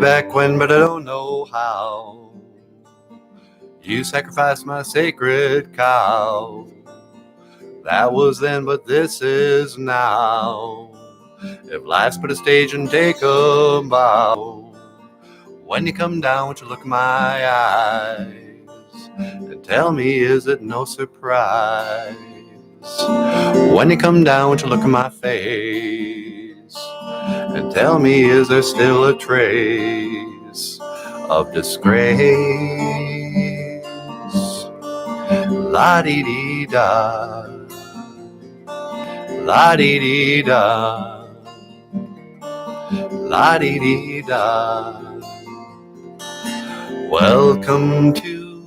back when, but I don't know how. You sacrificed my sacred cow. That was then, but this is now. If life's but a stage and take a bow, when you come down, won't you look in my eyes and tell me, is it no surprise? When you come down, won't you look in my face and tell me, is there still a trace of disgrace? La-dee-dee-da, la-dee-dee-da, la-dee-dee-da. Welcome to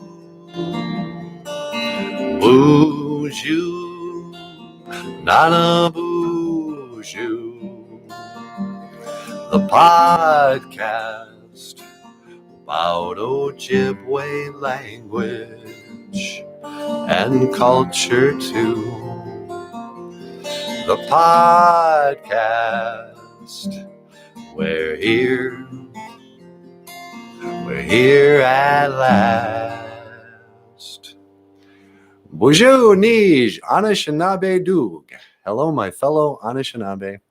Boozhoo Nanaboozhoo, the podcast about Ojibwe language and culture too. The podcast, we're here at last. Boozhoo Nanaboozhoo. Hello, my fellow Anishinaabe,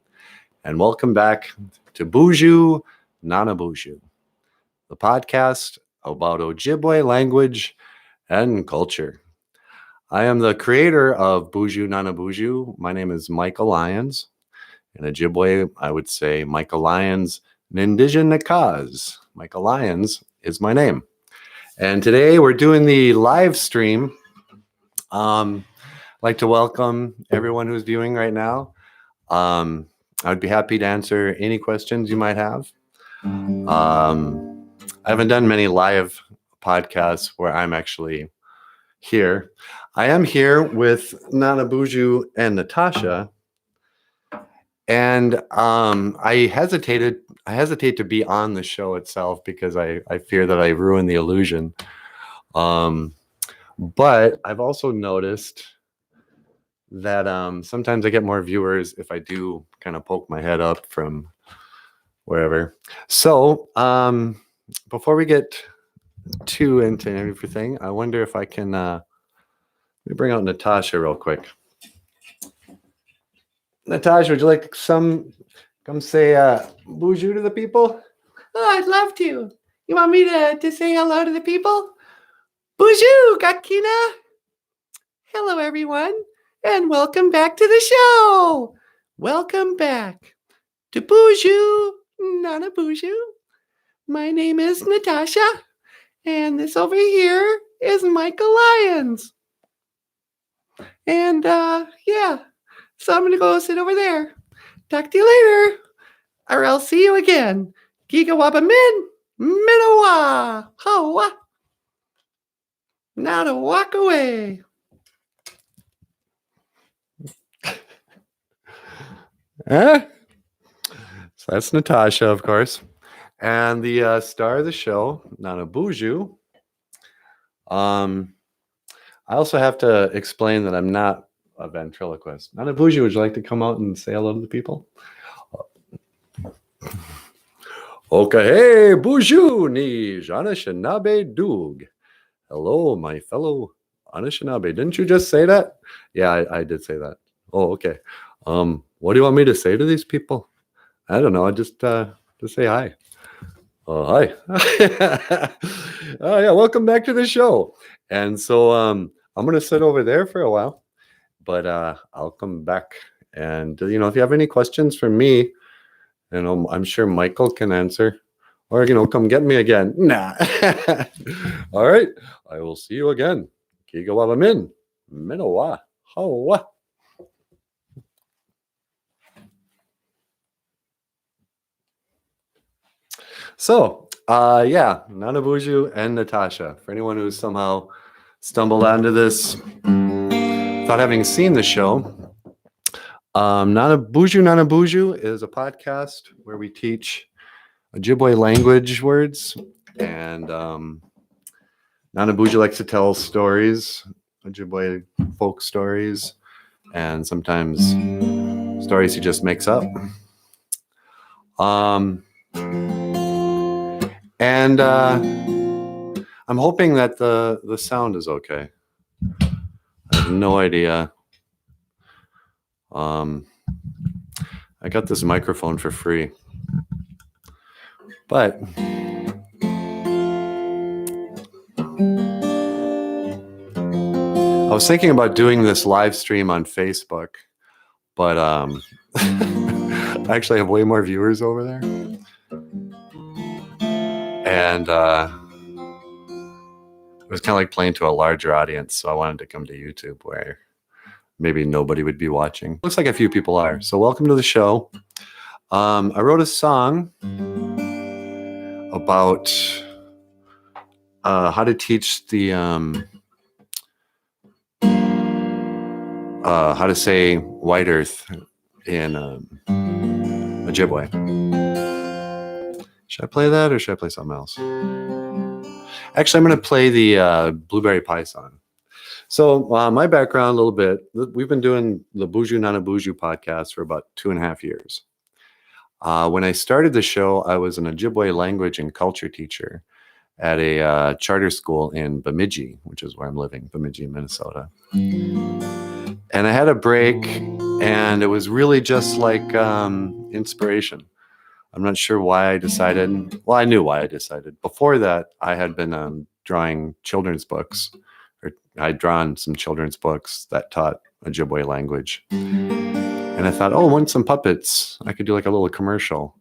and welcome back to Boozhoo Nanaboozhoo, the podcast about Ojibwe language and culture. I am the creator of Boozhoo Nanaboozhoo. My name is Michael Lyons. In Ojibwe, I would say Michael Lyons Nindijan Nakaz. Michael Lyons is my name. And today we're doing the live stream. I'd like to welcome everyone who's viewing right now. I'd be happy to answer any questions you might have. I haven't done many live podcasts where I'm actually here. I am here with Nanaboozhoo and Natasha, and I hesitate to be on the show itself because I fear that I ruin the illusion. But I've also noticed that sometimes I get more viewers if I do kind of poke my head up from wherever. So before we get too into everything, I wonder if I can let me bring out Natasha real quick. Natasha, would you like to come say Boozhoo to the people? Oh, I'd love to. You want me to say hello to the people? Boozhoo, Gakina. Hello, everyone, and welcome back to the show. Welcome back to Boozhoo Nanaboozhoo. My name is Natasha, and this over here is Michael Lyons. And, yeah, so I'm going to go sit over there. Talk to you later, or I'll see you again. Gigawaba min, minawa, hawa. Now to walk away. So that's Natasha, of course. And the star of the show, Nanaboozhoo. I also have to explain that I'm not a ventriloquist. Nanaboozhoo, would you like to come out and say hello to the people? Okay, hey, Boozhoo ni Anishinaabe Doog. Hello, my fellow Anishinaabe. Didn't you just say that? Yeah, I did say that. Oh, okay. What do you want me to say to these people? I don't know. I just say hi. Oh, hi. Oh, yeah. Welcome back to the show. And so I'm going to sit over there for a while, but I'll come back. And, if you have any questions for me, I'm sure Michael can answer. Or, come get me again. Nah. All right. I will see you again. Kigawawa min. Minawa. Hawa. So, Nanaboozhoo and Natasha. For anyone who's somehow stumbled onto this without having seen the show, Boozhoo Nanaboozhoo is a podcast where we teach Ojibwe language words, and Nanaboozhoo likes to tell stories, Ojibwe folk stories, and sometimes stories he just makes up. And I'm hoping that the sound is okay. I have no idea. I got this microphone for free, but I was thinking about doing this live stream on Facebook, but I actually have way more viewers over there. And it was kind of like playing to a larger audience, so I wanted to come to YouTube where maybe nobody would be watching. Looks like a few people are. So welcome to the show. I wrote a song about how to teach the how to say white earth in Ojibwe. Should I play that or should I play something else? Actually, I'm going to play the Blueberry Pie song. So my background a little bit, we've been doing the Boozhoo Nanaboozhoo podcast for about 2.5 years. When I started the show, I was an Ojibwe language and culture teacher at a charter school in Bemidji, which is where I'm living, Bemidji, Minnesota. And I had a break, and it was really just like inspiration. I'm not sure why I decided. Well, I knew why I decided. Before that, I had been drawing children's books, or I'd drawn some children's books that taught Ojibwe language. And I thought, oh, I want some puppets. I could do like a little commercial.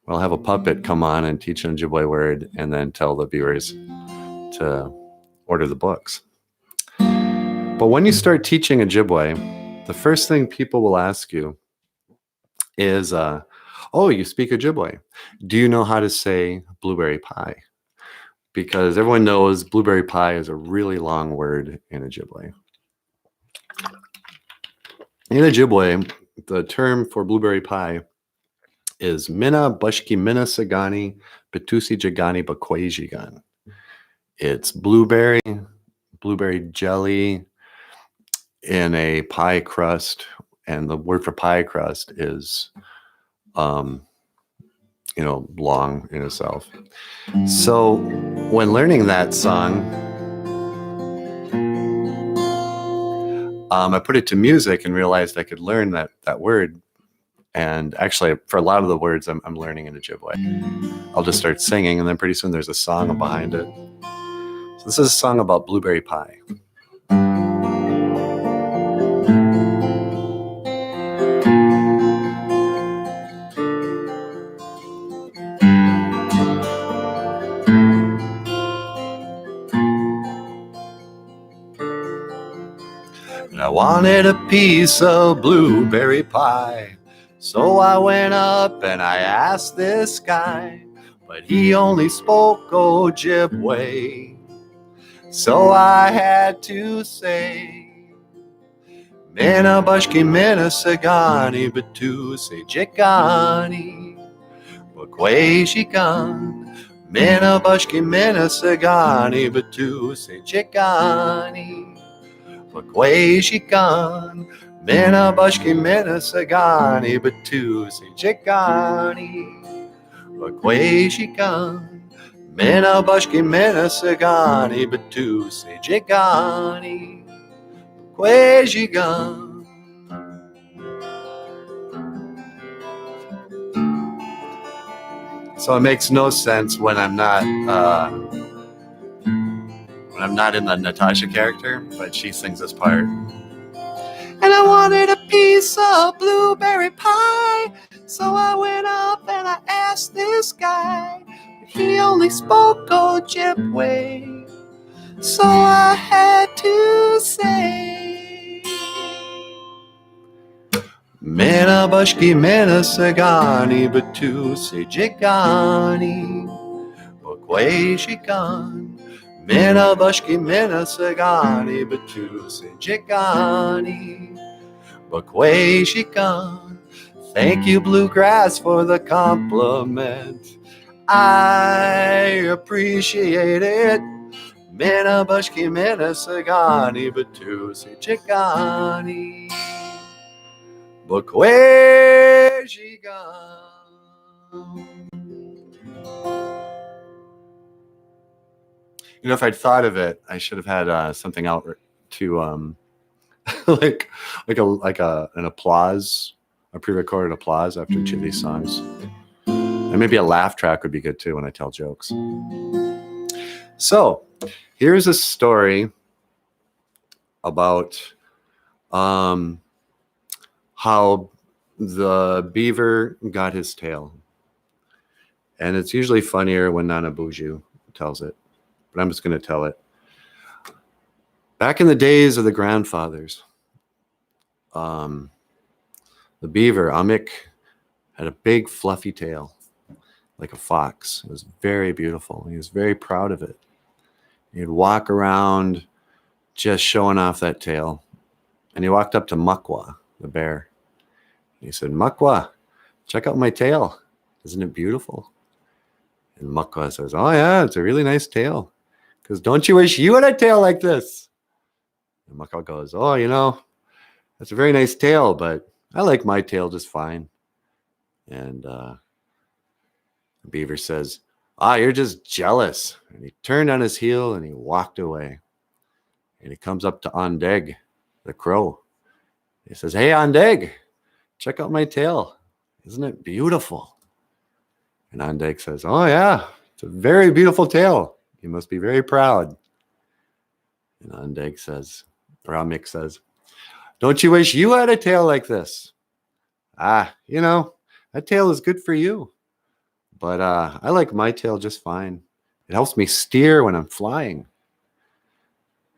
I'll have a puppet come on and teach an Ojibwe word and then tell the viewers to order the books. But when you start teaching Ojibwe, the first thing people will ask you is, oh, you speak Ojibwe. Do you know how to say blueberry pie? Because everyone knows blueberry pie is a really long word in Ojibwe. In Ojibwe, the term for blueberry pie is Mina Bushki Mina Sagani Betusi Jagani Bakwajigan. It's blueberry jelly in a pie crust, and the word for pie crust is long in itself. So when learning that song, I put it to music and realized I could learn that word. And actually, for a lot of the words I'm learning in Ojibwe, I'll just start singing, and then pretty soon there's a song behind it. So this is a song about blueberry pie. And I wanted a piece of blueberry pie, so I went up and I asked this guy, but he only spoke Ojibwe. So I had to say, Mina Bushki Mina Sagani Betusi Jikani Bakwajigan. Mina Bushki Mina Sagani Betusi Jikani Bakwajigan. Mina Bushki Mina Sagani Betusi Jikani Bakwajigan. Mina Bushki Mina Sagani Betusi Jigani Bakwajigan. So it makes no sense when I'm not in the Natasha character, but she sings this part. And I wanted a piece of blueberry pie, so I went up and I asked this guy, but he only spoke Ojibwe. So I had to say, Mina Bushki Mina Sagani Betusi Jigani Bakwajigan. Mina Bushki Mina Sagani Betusi Jigani Bakwajigan. Thank you, Bluegrass, for the compliment. I appreciate it. Mina Bushki Mina Sagani Betusi Jigani Bakwajigan. if I'd thought of it, I should have had something out to like an applause, a pre-recorded applause after each of these songs. And maybe a laugh track would be good too when I tell jokes. So here's a story about how the beaver got his tail. And it's usually funnier when Nanaboozhoo tells it, but I'm just going to tell it. Back in the days of the grandfathers, the beaver, Amik, had a big fluffy tail, like a fox. It was very beautiful. He was very proud of it. He'd walk around just showing off that tail. And he walked up to Mukwa, the bear. He said, Mukwa, check out my tail. Isn't it beautiful? And Mukwa says, oh yeah, it's a really nice tail. Because don't you wish you had a tail like this? And Mukwa goes, oh, that's a very nice tail, but I like my tail just fine. And the beaver says, you're just jealous. And he turned on his heel and he walked away. And he comes up to Ondeg, the crow. He says, hey, Ondeg, check out my tail. Isn't it beautiful? And Ondeg says, oh yeah, it's a very beautiful tail. You must be very proud. And Ondeg says, or Amik says, don't you wish you had a tail like this? That tail is good for you. But I like my tail just fine. It helps me steer when I'm flying.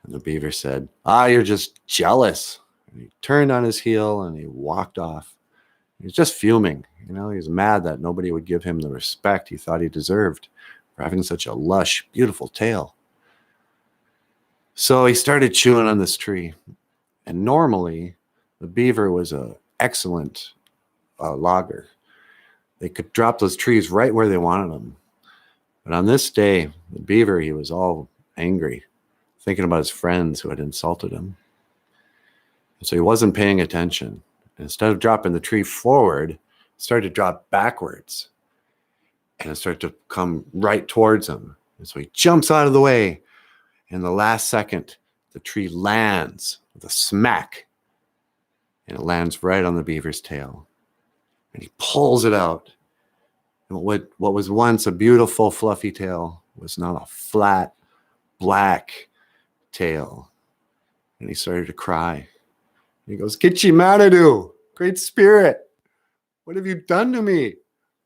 And the beaver said, you're just jealous. And he turned on his heel and he walked off. He was just fuming. He was mad that nobody would give him the respect he thought he deserved for having such a lush, beautiful tail. So he started chewing on this tree. And normally, the beaver was an excellent logger. They could drop those trees right where they wanted them. But on this day, the beaver, he was all angry, thinking about his friends who had insulted him. And so he wasn't paying attention. And instead of dropping the tree forward, it started to drop backwards. And it started to come right towards him. And so he jumps out of the way. In the last second, the tree lands with a smack. And it lands right on the beaver's tail. And he pulls it out. And what was once a beautiful, fluffy tail was now a flat, black tail. And he started to cry. And he goes, Gitchi Manadu, great spirit. What have you done to me?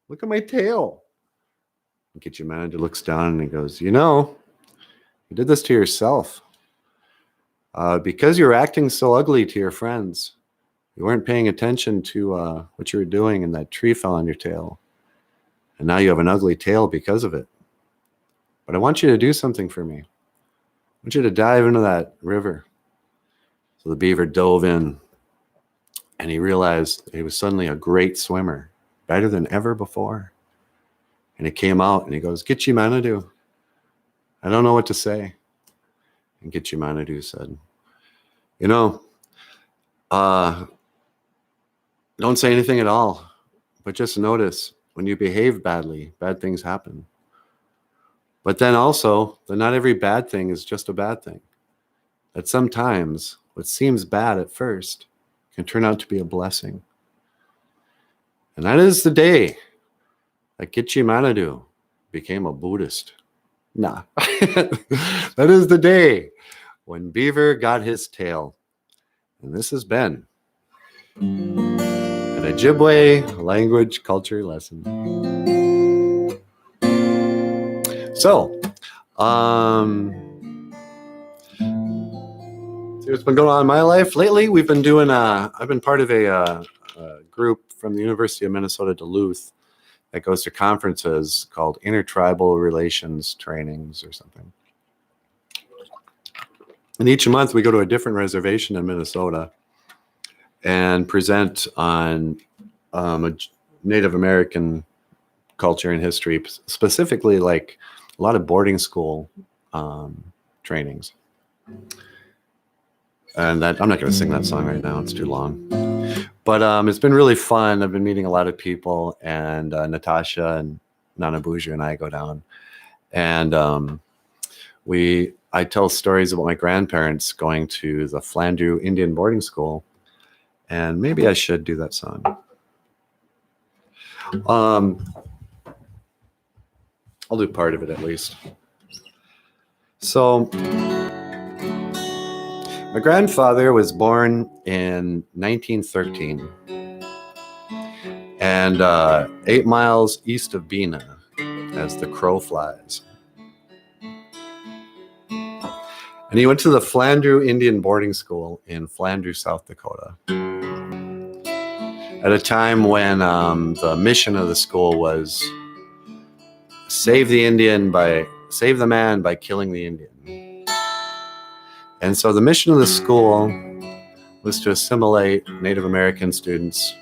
Look at my tail. And Gitchi Manadu looks down and he goes, you did this to yourself. Because you were acting so ugly to your friends. You weren't paying attention to what you were doing, and that tree fell on your tail. And now you have an ugly tail because of it. But I want you to do something for me. I want you to dive into that river. So the beaver dove in, and he realized he was suddenly a great swimmer, better than ever before. And he came out, and he goes, Gitchi Manadu, I don't know what to say. And Gitchi Manadu said, don't say anything at all, but just notice when you behave badly, bad things happen. But then also, that not every bad thing is just a bad thing. That sometimes what seems bad at first can turn out to be a blessing. And that is the day that Gitchi Manadu became a Buddhist. Nah, that is the day when Beaver got his tail. And this has been an Ojibwe language culture lesson. So, see what's been going on in my life lately. We've been doing I've been part of a group from the University of Minnesota Duluth that goes to conferences called Intertribal Relations Trainings or something. And each month we go to a different reservation in Minnesota and present on a Native American culture and history, specifically like a lot of boarding school trainings. And that I'm not going to sing that song right now. It's too long. But it's been really fun. I've been meeting a lot of people, and Natasha and Nanaboozhoo and I go down. And I tell stories about my grandparents going to the Flandreau Indian boarding school, and maybe I should do that song. I'll do part of it at least. So, my grandfather was born in 1913, and 8 miles east of Bena, as the crow flies. And he went to the Flandreau Indian boarding school in Flandreau, South Dakota, at a time when the mission of the school was save the man by killing the Indian. And so the mission of the school was to assimilate Native American students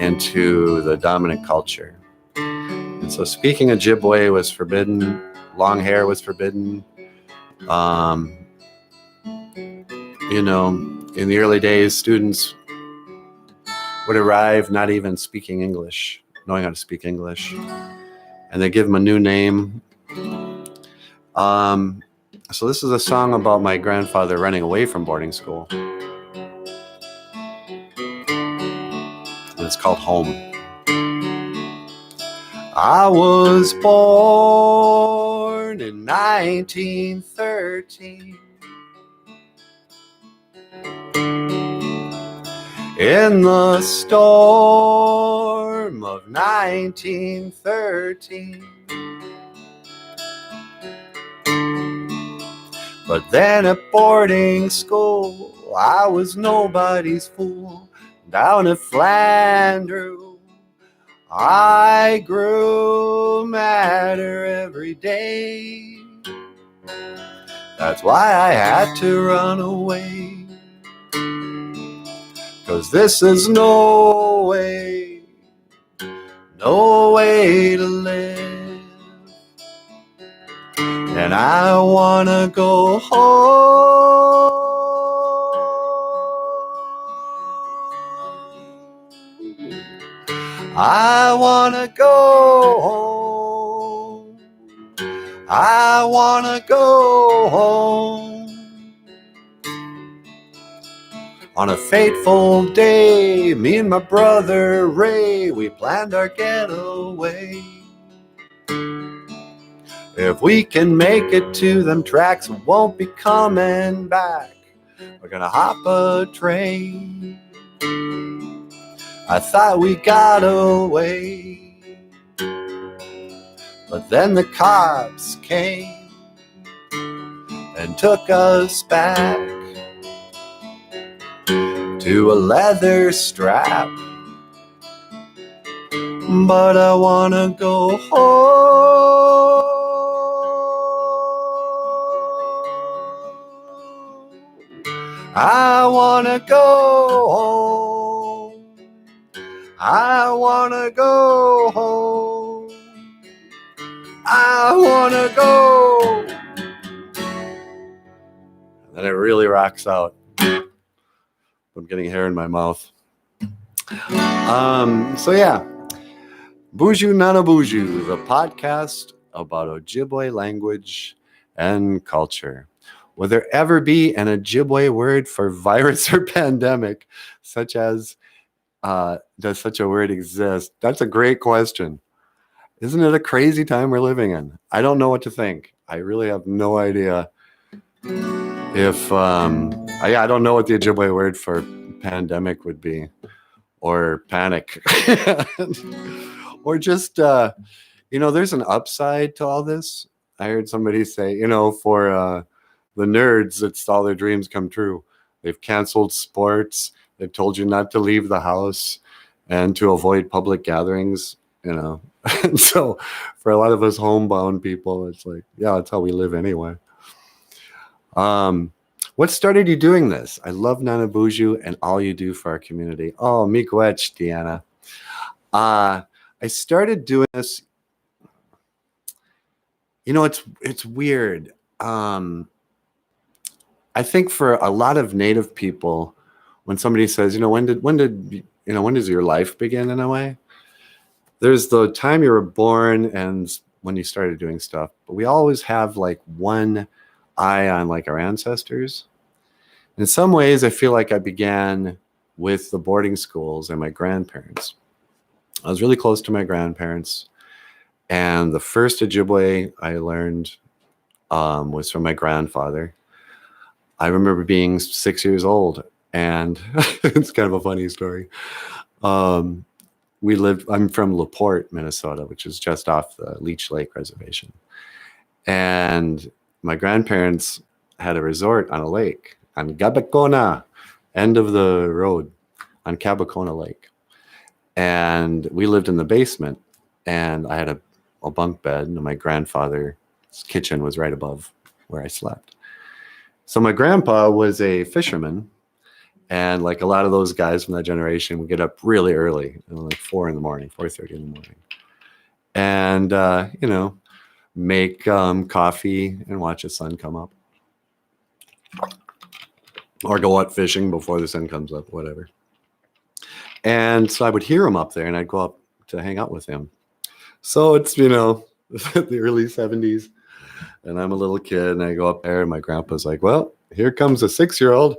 into the dominant culture. And so speaking Ojibwe was forbidden, long hair was forbidden. In the early days, students would arrive not even speaking English, knowing how to speak English, and they give them a new name. So this is a song about my grandfather running away from boarding school. And it's called Home. I was born in 1913 in the storm of 1913. But then at boarding school, I was nobody's fool. Down at Flandreau, I grew madder every day. That's why I had to run away. 'Cause this is no way to live. And I wanna go home. I wanna go home. I wanna go home. On a fateful day, me and my brother Ray, we planned our getaway. If we can make it to them tracks, we won't be coming back. We're gonna hop a train. I thought we got away, but then the cops came and took us back to a leather strap. But I wanna go home. I wanna go home. I wanna go home. I wanna go. And then it really rocks out. I'm getting hair in my mouth. So yeah, Boozhoo Nanaboozhoo, the podcast about Ojibwe language and culture. Will there ever be an Ojibwe word for virus or pandemic, such as, does such a word exist? That's a great question. Isn't it a crazy time we're living in? I don't know what to think. I really have no idea if, I don't know what the Ojibwe word for pandemic would be, or panic, or just, there's an upside to all this. I heard somebody say, for the nerds, it's all their dreams come true. They've canceled sports. They've told you not to leave the house and to avoid public gatherings, And so for a lot of us homebound people, it's like, yeah, that's how we live anyway. What started you doing this? I love Nanaboozhoo and all you do for our community. Oh, miigwech, Deanna. I started doing this. It's weird. I think for a lot of Native people, when somebody says, when does your life begin in a way? There's the time you were born and when you started doing stuff, but we always have like one eye on like our ancestors. In some ways, I feel like I began with the boarding schools and my grandparents. I was really close to my grandparents, and the first Ojibwe I learned was from my grandfather. I remember being 6 years old, and it's kind of a funny story. Um, I'm from LaPorte, Minnesota, which is just off the Leech Lake Reservation. And my grandparents had a resort on a lake on Gabacona, end of the road on Cabacona Lake. And we lived in the basement, and I had a bunk bed, and my grandfather's kitchen was right above where I slept. So my grandpa was a fisherman, and like a lot of those guys from that generation would get up really early, like 4 in the morning, 4:30 in the morning, and make coffee and watch the sun come up, or go out fishing before the sun comes up, whatever. And so I would hear him up there, and I'd go up to hang out with him. So it's the early 70s, and I'm a little kid, and I go up there, and my grandpa's like, well, here comes a 6-year-old.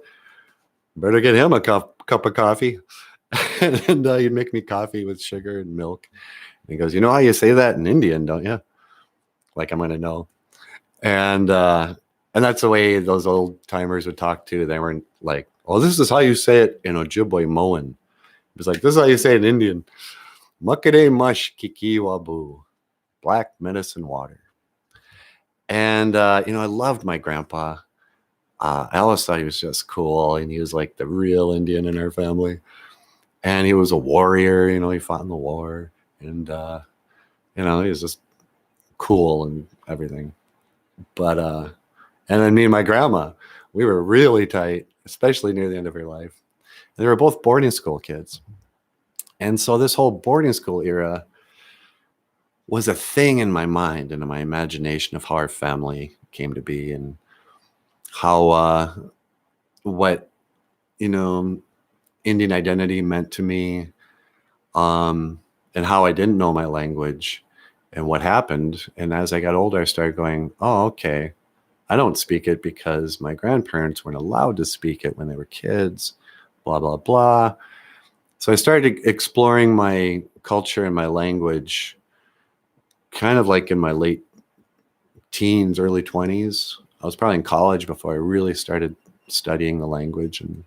Better get him a cup of coffee. And he'd make me coffee with sugar and milk. And he goes, you know how you say that in Indian, don't you? Like I'm going to know. And that's the way those old timers would talk too. They weren't like, oh, this is how you say it in Ojibwe Moan. It was like, this is how you say it in Indian. Makade mush kiki wabu. Black medicine water. And, I loved my grandpa. I always thought he was just cool, and he was like the real Indian in our family. And he was a warrior, he fought in the war, and he was just cool and everything. But and then me and my grandma, we were really tight, especially near the end of her life. And they were both boarding school kids. And so this whole boarding school era was a thing in my mind and in my imagination of how our family came to be, and how what Indian identity meant to me, and how I didn't know my language and what happened. And as I got older, I started going, oh, okay, I don't speak it because my grandparents weren't allowed to speak it when they were kids, blah, blah, blah. So I started exploring my culture and my language kind of like in my late teens, early 20s. I was probably in college before I really started studying the language, and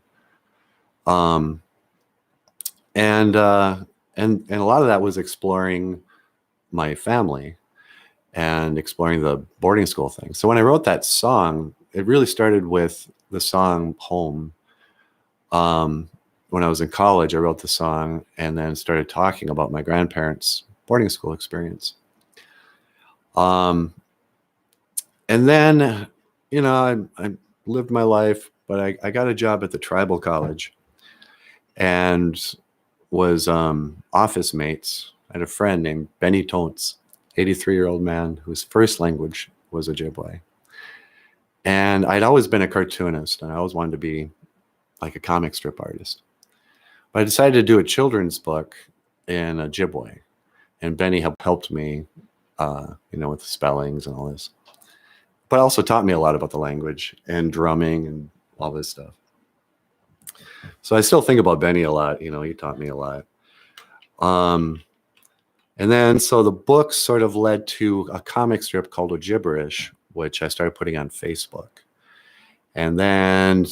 a lot of that was exploring my family and exploring the boarding school thing. So when I wrote that song, it really started with the song Home. When I was in college, I wrote the song and then started talking about my grandparents' boarding school experience. And then, I lived my life, but I got a job at the tribal college and was office mates. I had a friend named Benny Tontz, 83-year-old man whose first language was Ojibwe. And I'd always been a cartoonist, and I always wanted to be like a comic strip artist. But I decided to do a children's book in Ojibwe, and Benny helped me, with the spellings and all this. But also taught me a lot about the language and drumming and all this stuff. So I still think about Benny a lot. He taught me a lot. And then, so the book sort of led to a comic strip called Ojiberish, which I started putting on Facebook. And then,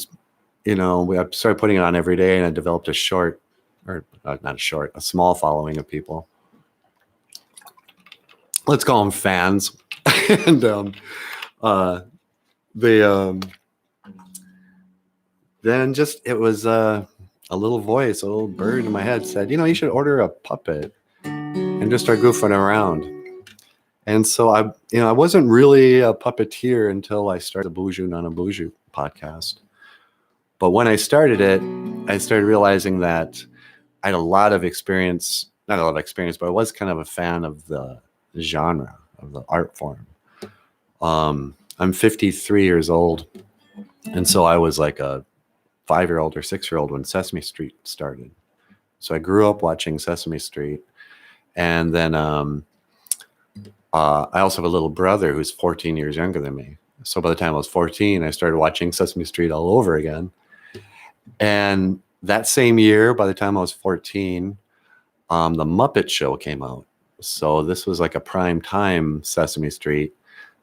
I started putting it on every day, and I developed a small following of people. Let's call them fans. And then just, it was a little voice, a little bird in my head said, you should order a puppet and just start goofing around. And so I wasn't really a puppeteer until I started the Boozhoo Nanaboozhoo podcast. But when I started it, I started realizing that I had not a lot of experience, but I was kind of a fan of the genre, of the art form. I'm 53 years old, and so I was like a 5-year-old or 6-year-old when Sesame Street started. So I grew up watching Sesame Street, and then I also have a little brother who's 14 years younger than me. So by the time I was 14, I started watching Sesame Street all over again. And that same year, by the time I was 14, the Muppet Show came out. So this was like a prime time Sesame Street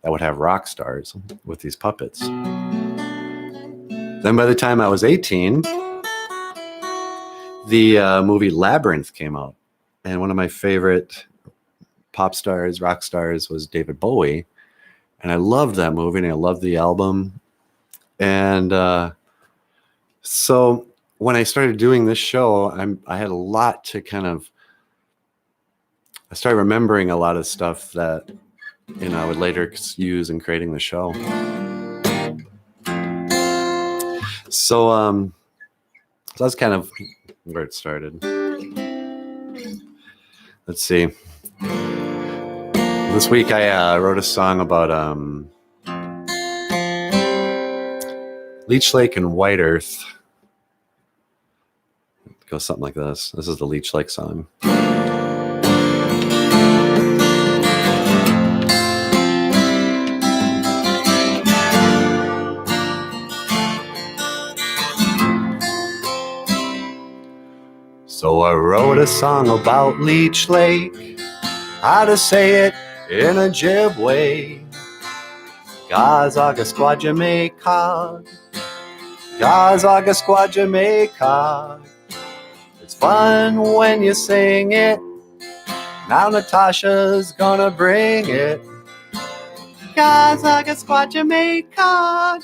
that would have rock stars with these puppets. Then by the time I was 18, the movie Labyrinth came out. And one of my favorite pop stars, rock stars, was David Bowie. And I loved that movie, and I loved the album. And so when I started doing this show, I had a lot to I started remembering a lot of stuff that, I would later use in creating the show. So that's kind of where it started. Let's see. This week I wrote a song about Leech Lake and White Earth. It goes something like this. This is the Leech Lake song. So I wrote a song about Leech Lake, how to say it in Ojibwe. Gazaga Squadjamaica, Gazaga Squadjamaica. It's fun when you sing it. Now Natasha's gonna bring it. Gazaga Squadjamaica,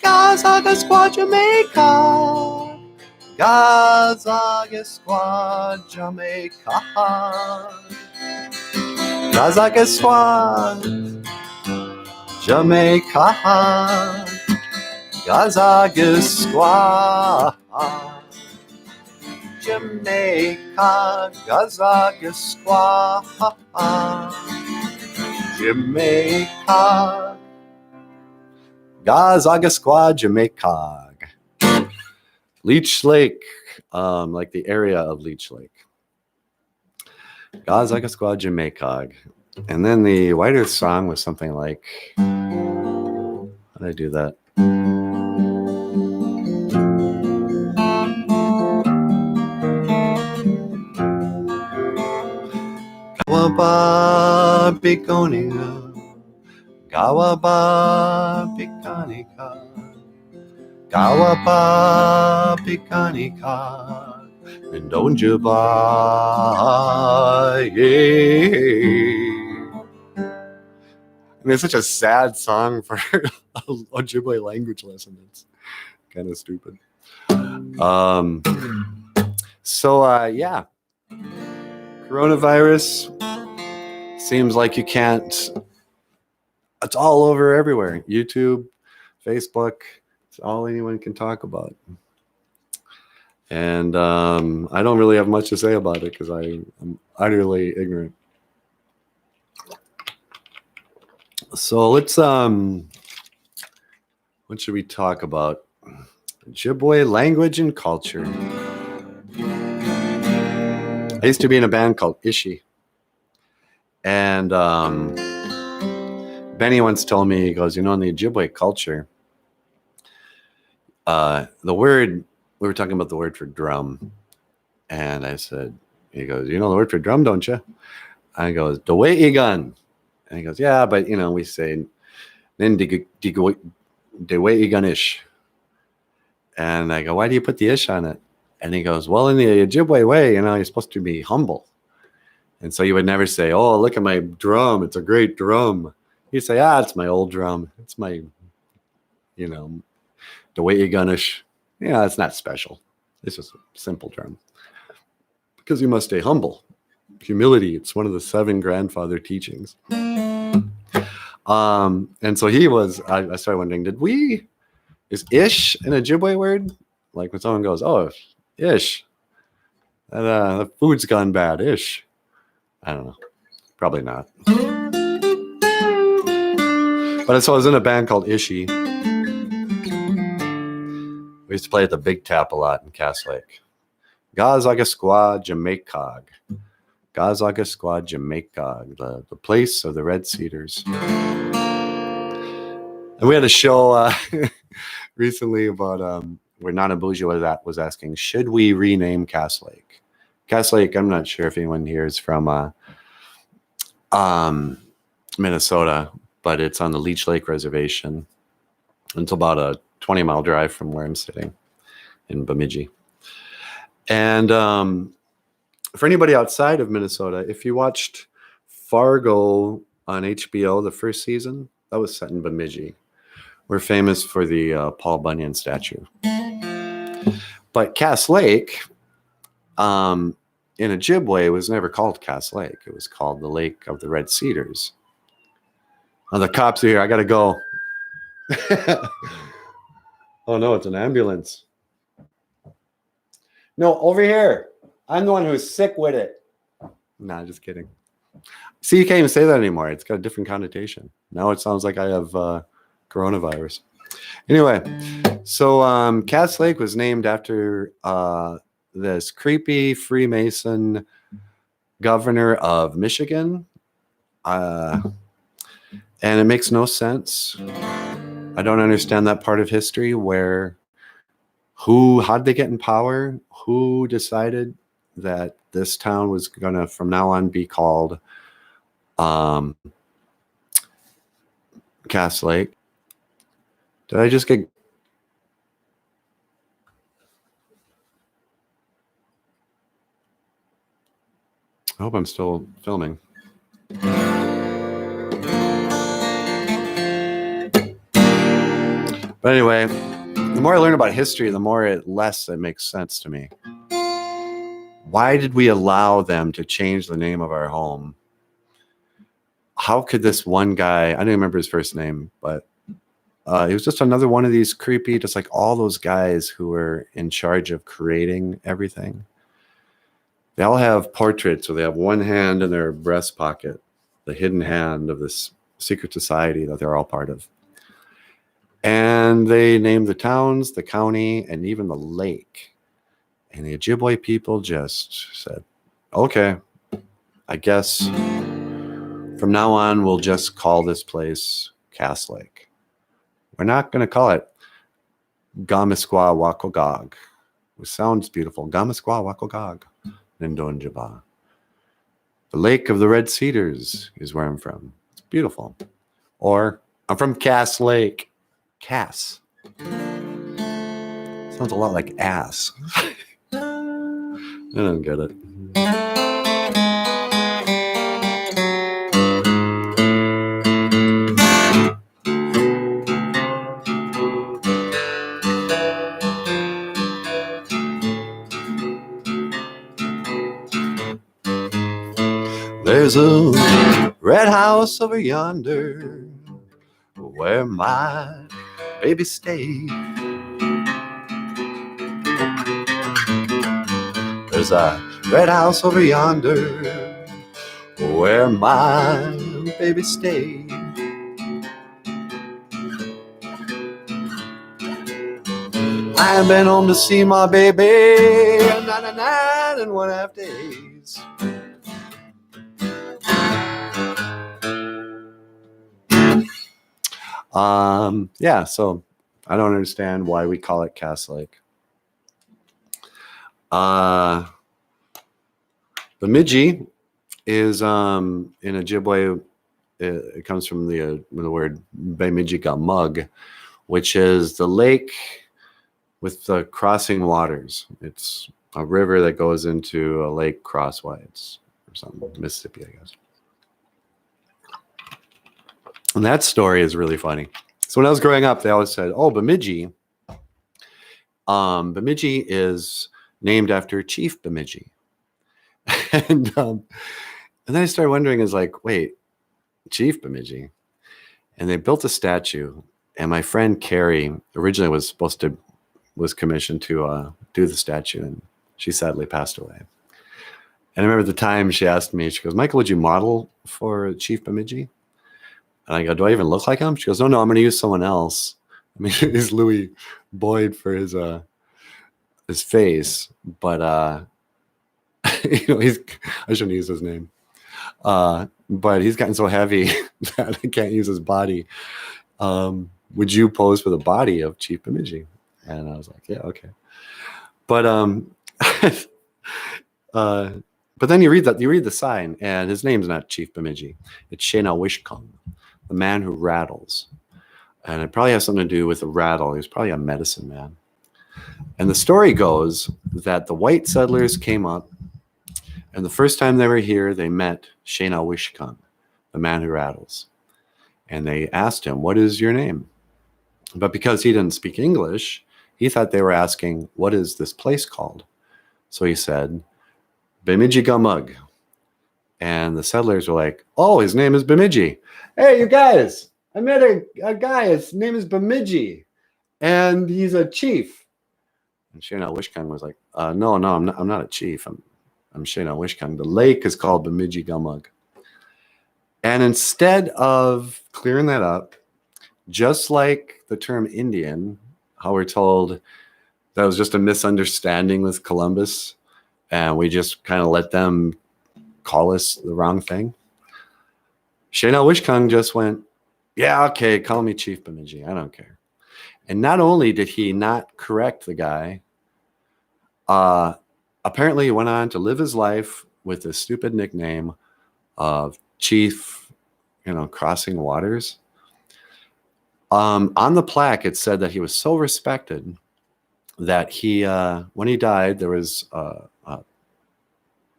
Gazaga Squadjamaica. Gazaga Squad Jamaica. Gazaga Squad Jamaica. Gazaga Squad Jamaica. Gazaga Squad Jamaica. Gazaga Squad Jamaica. Leech Lake, like the area of Leech Lake. Gazaga Squad Jamaica. And then the White Earth song was something like, how did I do that? Gawaba Bikonika, Gawaba Bikonika. Gawapa Pikanika, and don't you buy. And it's such a sad song for Ojibwe language lesson. It's kind of stupid. Yeah. Coronavirus seems like you can't. It's all over everywhere. YouTube, Facebook. All anyone can talk about. And I don't really have much to say about it because I'm utterly ignorant. So let's what should we talk about? Ojibwe language and culture. I used to be in a band called Ishi. And Benny once told me, he goes, in the Ojibwe culture, the word, we were talking about the word for drum. And I said, he goes, you know the word for drum, don't you? I goes, Deweigan. And he goes, yeah, but, we say, then Deweiganish. And I go, why do you put the ish on it? And he goes, well, in the Ojibwe way, you're supposed to be humble. And so you would never say, oh, look at my drum. It's a great drum. You'd say, it's my old drum. It's my, the way you gunnish. Yeah, it's not special. It's just a simple drum. Because you must stay humble. Humility, it's one of the 7 grandfather teachings. And so I started wondering, is ish an Ojibwe word? Like when someone goes, oh, ish. The food's gone bad, ish. I don't know. Probably not. But so I was in a band called Ishi. We used to play at the Big Tap a lot in Cass Lake. Gazaga Squad Jamaica. Gazagasqua, Jamaica, the place of the red cedars. And we had a show recently about where Nanaboozhoo was asking, should we rename Cass Lake? Cass Lake, I'm not sure if anyone here is from Minnesota, but it's on the Leech Lake Reservation. It's about a 20-mile drive from where I'm sitting in Bemidji. And for anybody outside of Minnesota, if you watched Fargo on HBO, the first season, that was set in Bemidji. We're famous for the Paul Bunyan statue. But Cass Lake, in Ojibwe, was never called Cass Lake. It was called the Lake of the Red Cedars. Oh, the cops are here. I got to go. Oh, no, it's an ambulance. No, over here. I'm the one who's sick with it. Nah, just kidding. See, you can't even say that anymore. It's got a different connotation. Now it sounds like I have coronavirus. Anyway, so Cass Lake was named after this creepy Freemason governor of Michigan. And it makes no sense. I don't understand that part of history where how'd they get in power? Who decided that this town was going to, from now on, be called Cass Lake? Did I just get... I hope I'm still filming. But anyway, the more I learn about history, the less it makes sense to me. Why did we allow them to change the name of our home? How could this one guy, I don't remember his first name, but he was just another one of these creepy, just like all those guys who were in charge of creating everything. They all have portraits, or they have one hand in their breast pocket, the hidden hand of this secret society that they're all part of. And they named the towns, the county, and even the lake. And the Ojibwe people just said, okay, I guess from now on, we'll just call this place Cass Lake. We're not going to call it Gamisqua Wakogog, which sounds beautiful. Gamisqua Wakogog, Nindonjaba. The Lake of the Red Cedars is where I'm from. It's beautiful. Or I'm from Cass Lake. Cass. Sounds a lot like ass. I don't get it. There's a red house over yonder where my baby stayed. There's a red house over yonder where my baby stayed. I ain't been home to see my baby 99.5 days. Yeah, so I don't understand why we call it Cass Lake. Bemidji is in Ojibwe. It comes from the word Bemidjiga mug, which is the lake with the crossing waters. It's a river that goes into a lake crosswise or something, Mississippi, I guess. And that story is really funny. So when I was growing up, they always said, oh, Bemidji. Bemidji is named after Chief Bemidji. And then I started wondering, is like, wait, Chief Bemidji? And they built a statue. And my friend Carrie originally was commissioned to do the statue. And she sadly passed away. And I remember at the time she asked me, she goes, Michael, would you model for Chief Bemidji? And I go, do I even look like him? She goes, no, I'm going to use someone else. I mean, it's Louis Boyd for his face. But I shouldn't use his name. But he's gotten so heavy that I can't use his body. Would you pose for the body of Chief Bemidji? And I was like, yeah, okay. But but then you read the sign, and his name's not Chief Bemidji. It's Shena Wishkung, the man who rattles. And it probably has something to do with a rattle. He was probably a medicine man. And the story goes that the white settlers came up, and the first time they were here, they met Shena Wishkung, the man who rattles. And they asked him, "What is your name?" But because he didn't speak English, he thought they were asking, "What is this place called?" So he said, "Bemidji Gamug." And the settlers were like, "Oh, his name is Bemidji. Hey, you guys, I met a guy. His name is Bemidji, and he's a chief." And Shena Wishkung was like, "No, I'm not a chief. I'm Shena Wishkung. The lake is called Bemidji Gamug." And instead of clearing that up, just like the term Indian, how we're told that was just a misunderstanding with Columbus, and we just kind of let them call us the wrong thing. Shena Wishkung just went, "Yeah, okay, call me Chief Bemidji. I don't care." And not only did he not correct the guy, apparently he went on to live his life with this stupid nickname of Chief, crossing waters. On the plaque, it said that he was so respected that he, when he died, there was a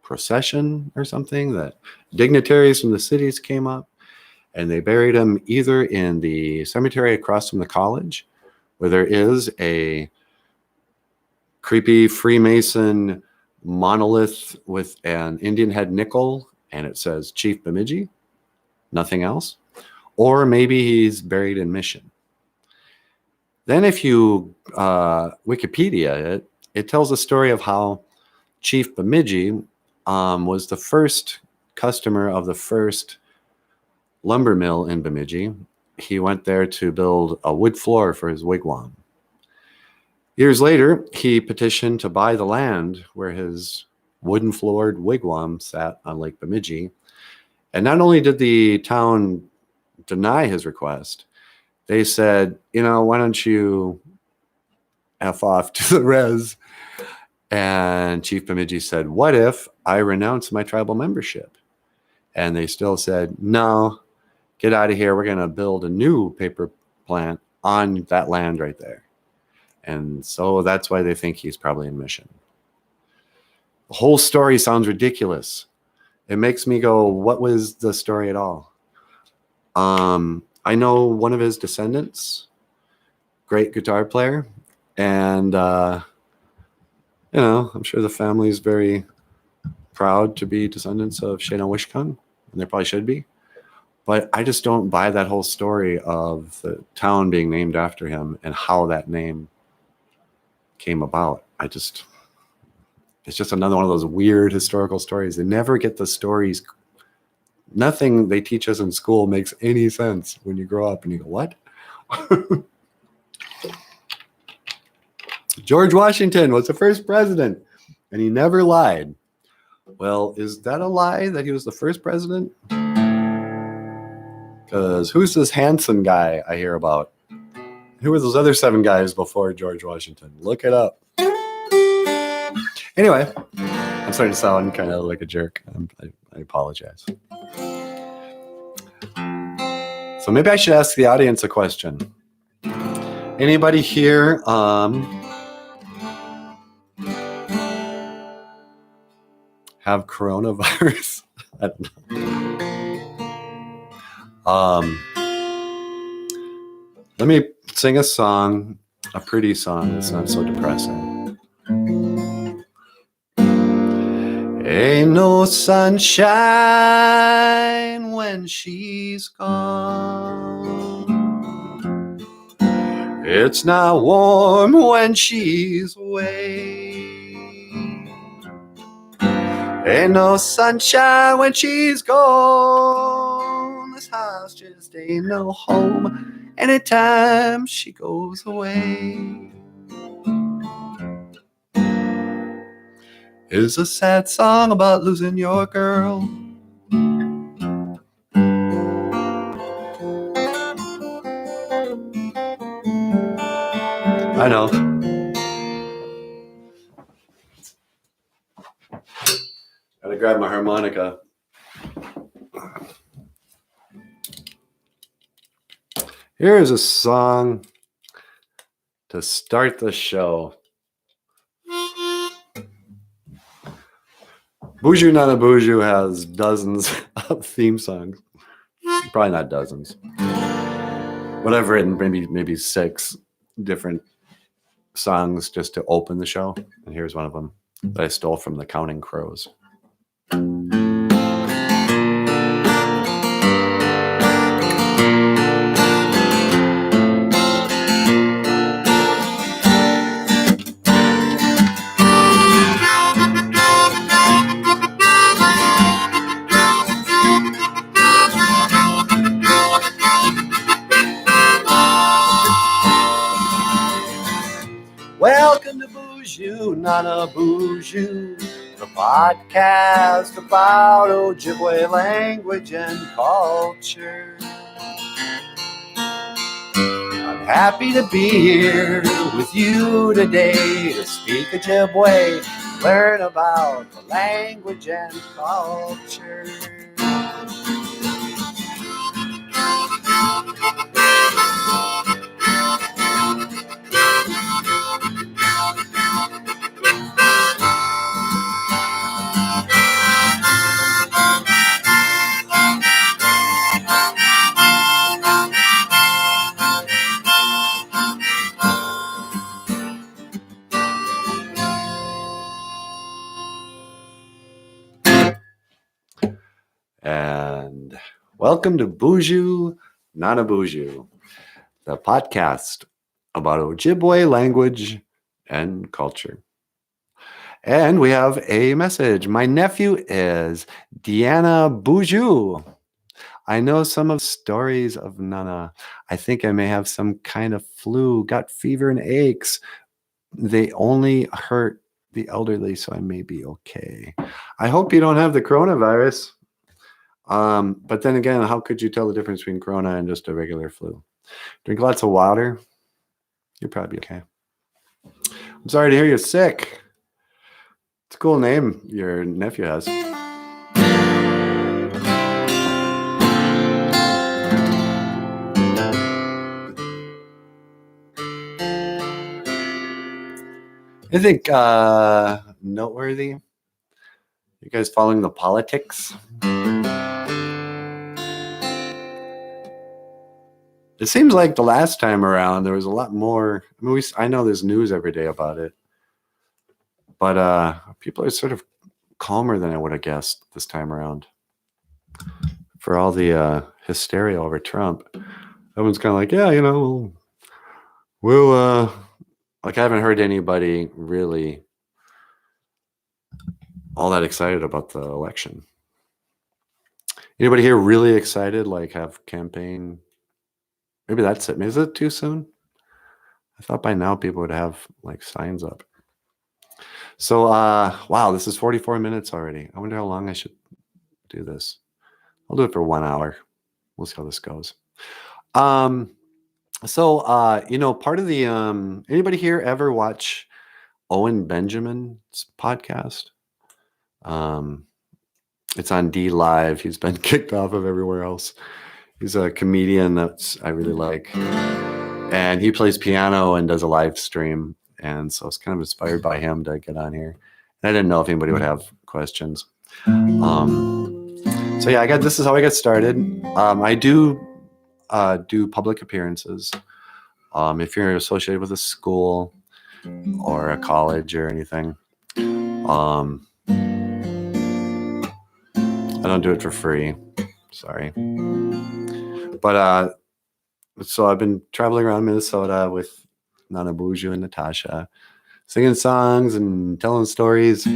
procession or something that dignitaries from the cities came up, and they buried him either in the cemetery across from the college, where there is a creepy Freemason monolith with an Indian head nickel, and it says Chief Bemidji, nothing else. Or maybe he's buried in Mission. Then if you Wikipedia it tells a story of how Chief Bemidji was the first customer of the first lumber mill in Bemidji. He went there to build a wood floor for his wigwam. Years later, he petitioned to buy the land where his wooden floored wigwam sat on Lake Bemidji. And not only did the town deny his request, they said, why don't you F off to the res? And Chief Bemidji said, "What if I renounce my tribal membership?" And they still said, "No, get out of here. We're going to build a new paper plant on that land right there." And so that's why they think he's probably in Mission. The whole story sounds ridiculous. It makes me go, what was the story at all? I know one of his descendants, great guitar player, and I'm sure the family is very proud to be descendants of Shena Wishkung, and they probably should be. But I just don't buy that whole story of the town being named after him and how that name came about. It's just another one of those weird historical stories. They never get the stories. Nothing they teach us in school makes any sense when you grow up and you go, what? George Washington was the first president, and he never lied. Well, is that a lie that he was the first president? Because who's this Hanson guy I hear about? Who were those other 7 guys before George Washington? Look it up. Anyway, I'm starting to sound kind of like a jerk. I apologize. So maybe I should ask the audience a question. Anybody here have coronavirus? I don't know. Let me sing a song, a pretty song that's not so depressing. Ain't no sunshine when she's gone. It's not warm when she's away. Ain't no sunshine when she's gone. This house just ain't no home anytime she goes away. is a sad song about losing your girl. I know. Gotta grab my harmonica. Here is a song to start the show. Boozhoo Nanaboozhoo has dozens of theme songs. Probably not dozens. But I've written maybe 6 different songs just to open the show. And here's one of them that I stole from the Counting Crows. Welcome to Boozhoo Nanaboozhoo, the podcast about Ojibwe language and culture. I'm happy to be here with you today to speak Ojibwe, learn about the language and culture. And welcome to Boozhoo Nanaboozhoo, the podcast about Ojibwe language and culture. And we have a message. My nephew is Nanaboozhoo. I know some of the stories of Nana. I think I may have some kind of flu, got fever and aches. They only hurt the elderly, so I may be okay. I hope you don't have the coronavirus. But then again, how could you tell the difference between corona and just a regular flu? Drink lots of water. You'll probably be okay. I'm sorry to hear you're sick. It's a cool name your nephew has. I think noteworthy. You guys following the politics? It seems like the last time around there was a lot more. I mean, I know there's news every day about it, but people are sort of calmer than I would have guessed this time around. For all the hysteria over Trump, everyone's kind of like, yeah, you know, we'll like I haven't heard anybody really all that excited about the election. Anybody here really excited? Like have campaign? Maybe that's it. Is it too soon? I thought by now people would have like signs up. So, wow, this is 44 minutes already. I wonder how long I should do this. I'll do it for 1 hour. We'll see how this goes. So, you know, part of the, anybody here ever watch Owen Benjamin's podcast? It's on D Live. He's been kicked off of everywhere else. He's a comedian that I really like. And he plays piano and does a live stream. And so I was kind of inspired by him to get on here. And I didn't know if anybody would have questions. So yeah, this is how I got started. I do public appearances. If you're associated with a school or a college or anything, I don't do it for free. Sorry. But so I've been traveling around Minnesota with Nanaboozhoo and Natasha, singing songs and telling stories.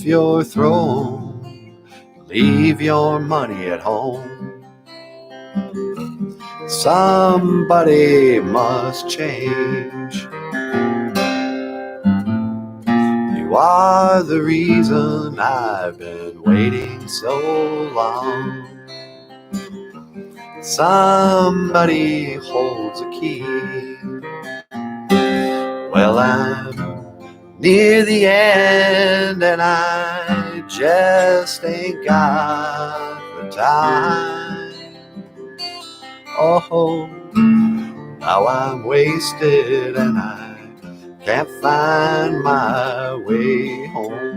your throne, leave your money at home. Somebody must change. You are the reason I've been waiting so long. Somebody holds a key. Well, I'm near the end and I just ain't got the time. Oh, now I'm wasted and I can't find my way home.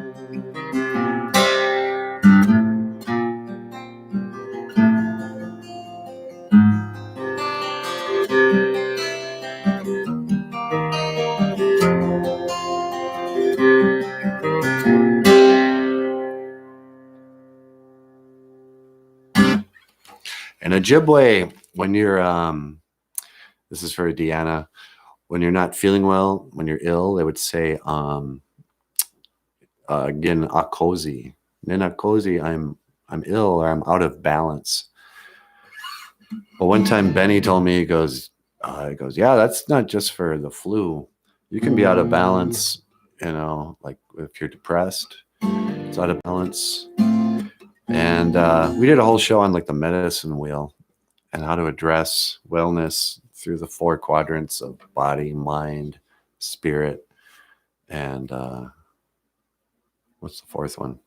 In Ojibwe, when you're, this is for Deanna, when you're not feeling well, when you're ill, they would say, again, akozi. Ninakozi, I'm ill or I'm out of balance. Well, one time Benny told me, he goes, yeah, that's not just for the flu. You can be out of balance, like if you're depressed, it's out of balance. And we did a whole show on like the medicine wheel and how to address wellness through the 4 quadrants of body, mind, spirit, and what's the 4th one?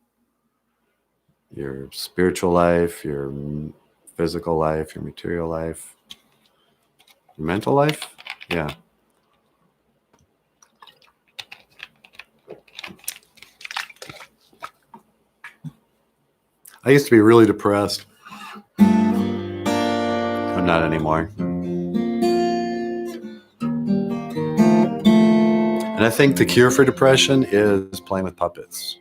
Your spiritual life, your physical life, your material life, your mental life. Yeah. I used to be really depressed. I'm not anymore. And I think the cure for depression is playing with puppets.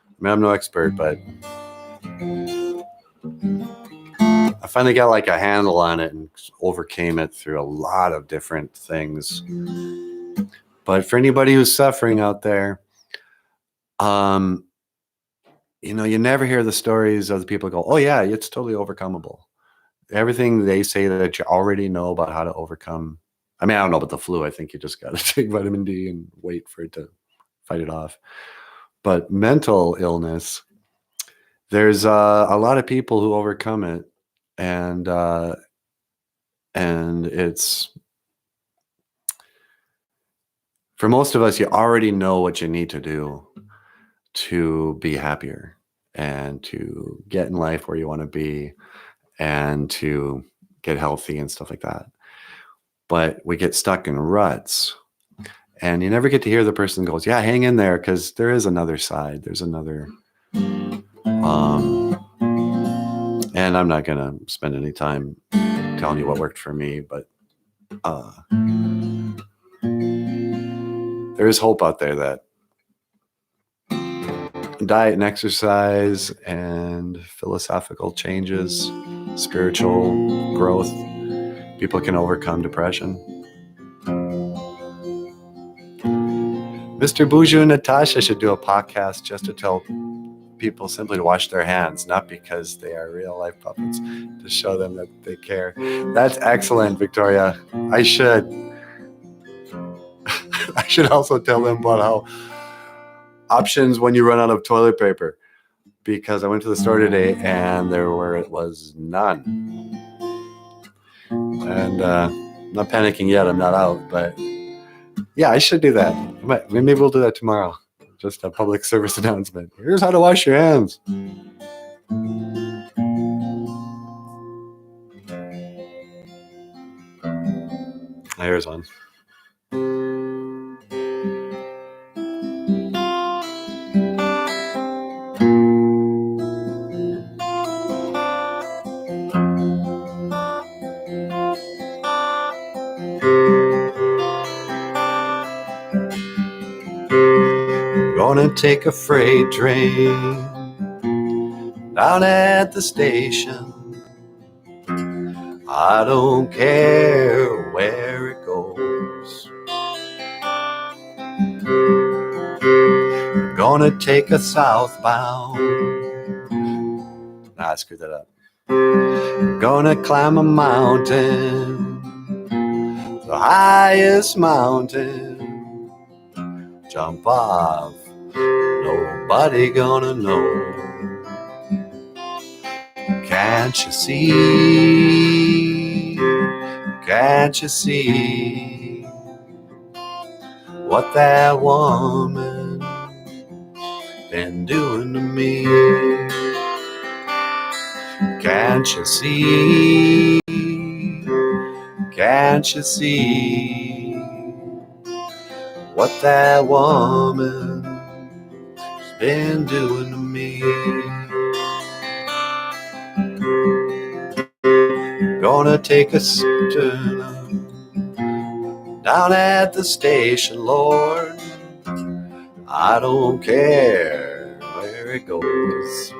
I mean, I'm no expert, but I finally got like a handle on it and overcame it through a lot of different things. But for anybody who's suffering out there, you never hear the stories of the people who go, oh yeah, it's totally overcomable. Everything they say that you already know about how to overcome. I mean, I don't know about the flu. I think you just got to take vitamin D and wait for it to fight it off. But mental illness, there's a lot of people who overcome it. And it's, for most of us, you already know what you need to do to be happier and to get in life where you want to be and to get healthy and stuff like that. But we get stuck in ruts and you never get to hear the person goes, yeah, hang in there, because there is another side. There's another, and I'm not going to spend any time telling you what worked for me, but there is hope out there that diet and exercise and philosophical changes, spiritual growth, people can overcome depression. Mr. Boozhoo and Natasha should do a podcast just to tell people simply to wash their hands, not because they are real life puppets, to show them that they care. That's excellent, Victoria. I should also tell them about how options when you run out of toilet paper, because I went to the store today and there was none. And I'm not panicking yet. I'm not out, but yeah, I should do that. Maybe we'll do that tomorrow. Just a public service announcement. Here's how to wash your hands. Here's one. Gonna take a freight train down at the station. I don't care where it goes. Gonna take a southbound. Nah, I screwed that up. Gonna climb a mountain, the highest mountain. Jump off, nobody gonna know. Can't you see? Can't you see what that woman been doing to me? Can't you see? Can't you see what that woman's been doing to me? Gonna take a turn down at the station, Lord. I don't care where it goes.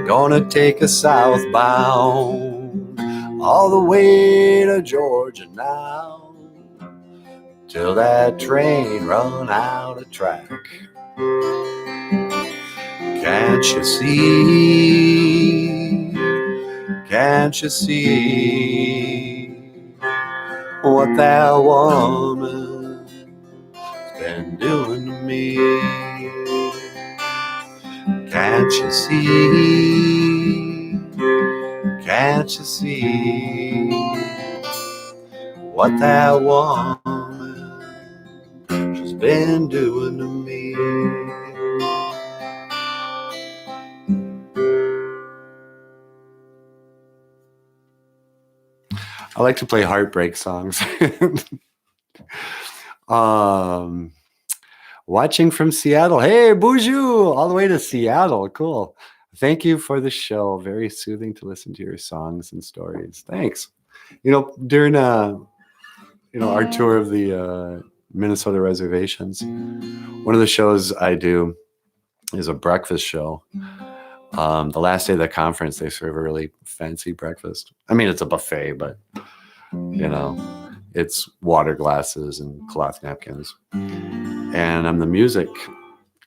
Gonna take a southbound all the way to Georgia now, till that train run out of track. Can't you see? Can't you see what that woman's been doing to me? Can't you see? Can't you see what that woman's been doing to me? I like to play heartbreak songs. Watching from Seattle. Hey, Boozhoo, all the way to Seattle. Cool. Thank you for the show. Very soothing to listen to your songs and stories. Thanks. During our tour of the Minnesota reservations, one of the shows I do is a breakfast show. The last day of the conference, they serve a really fancy breakfast. I mean, it's a buffet, but it's water glasses and cloth napkins. And I'm the music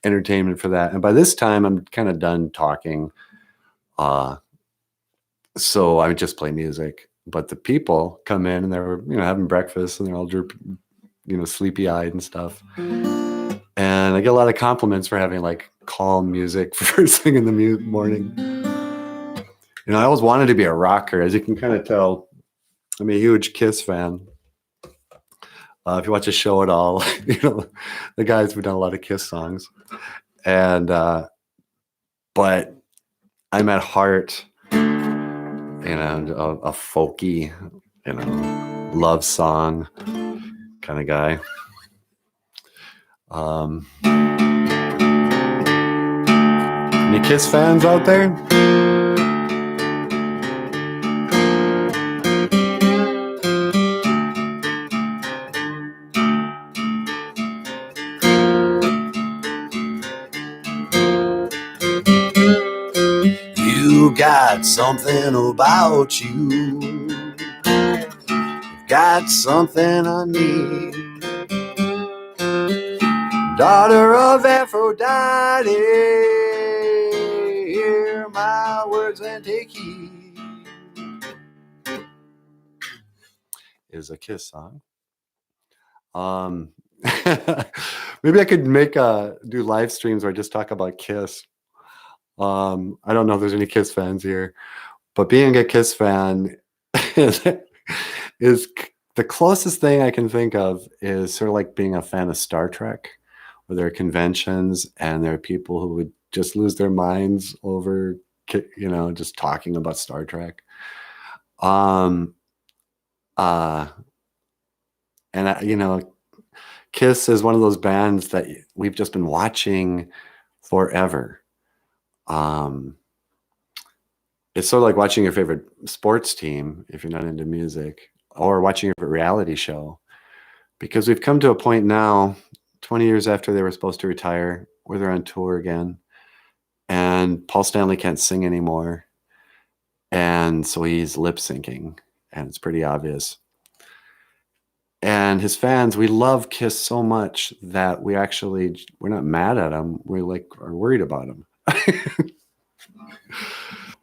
entertainment for that. And by this time, I'm kind of done talking. So I would just play music. But the people come in and they're, having breakfast and they're all sleepy-eyed and stuff. And I get a lot of compliments for having like calm music first thing in the morning. I always wanted to be a rocker. As you can kind of tell, I'm a huge Kiss fan. If you watch the show at all, the guys have done a lot of Kiss songs. And, but I'm at heart, a folky, love song kind of guy. Any Kiss fans out there? You got something about you. You've got something I need. Daughter of Aphrodite, hear my words and take heed. Is a Kiss song. Maybe I could do live streams where I just talk about Kiss. I don't know if there's any Kiss fans here, but being a Kiss fan is the closest thing I can think of is sort of like being a fan of Star Trek, where there are conventions and there are people who would just lose their minds over, just talking about Star Trek. Kiss is one of those bands that we've just been watching forever. It's sort of like watching your favorite sports team if you're not into music, or watching your favorite reality show, because we've come to a point now, 20 years after they were supposed to retire, where they're on tour again, and Paul Stanley can't sing anymore, and so he's lip syncing, and it's pretty obvious. And his fans, we love Kiss so much that we're not mad at him. We are worried about him.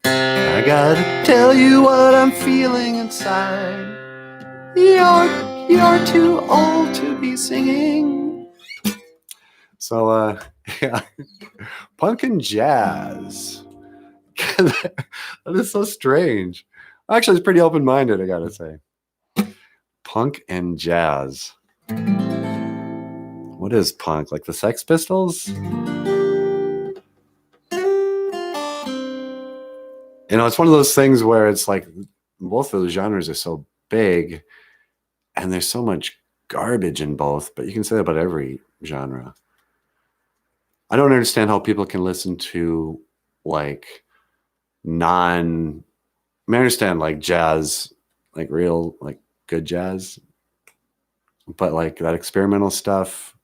I gotta tell you what I'm feeling inside. You're too old to be singing. So, yeah, punk and jazz. That is so strange. Actually, it's pretty open-minded, I gotta say. Punk and jazz. What is punk? Like the Sex Pistols? It's one of those things where it's like both of those genres are so big and there's so much garbage in both, but you can say that about every genre. I don't understand how people can listen to like I understand like jazz, like real, like good jazz, but like that experimental stuff,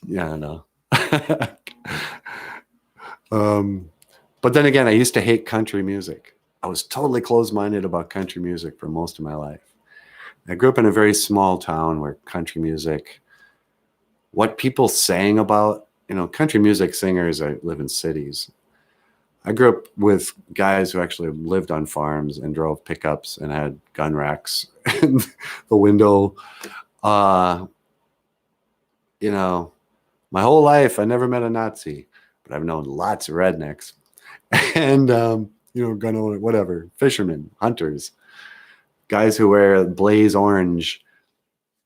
yeah, I know. But then again, I used to hate country music. I was totally closed-minded about country music for most of my life. I grew up in a very small town where country music, what people sang about, country music singers live in cities. I grew up with guys who actually lived on farms and drove pickups and had gun racks in the window. My whole life, I never met a Nazi, but I've known lots of rednecks. And, gun owner, whatever, fishermen, hunters, guys who wear blaze orange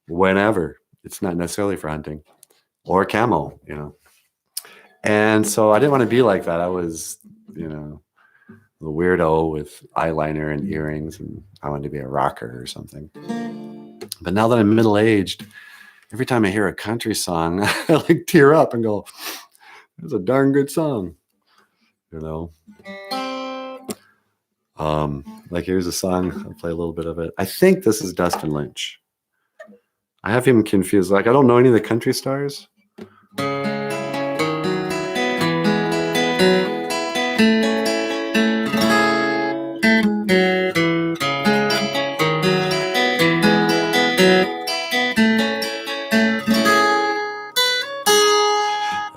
whenever. It's not necessarily for hunting, or camo, And so I didn't want to be like that. I was, the weirdo with eyeliner and earrings, and I wanted to be a rocker or something. But now that I'm middle-aged, every time I hear a country song, I like tear up and go, "It's a darn good song," Like here's a song. I'll play a little bit of it. I think this is Dustin Lynch. I have him confused. Like I don't know any of the country stars.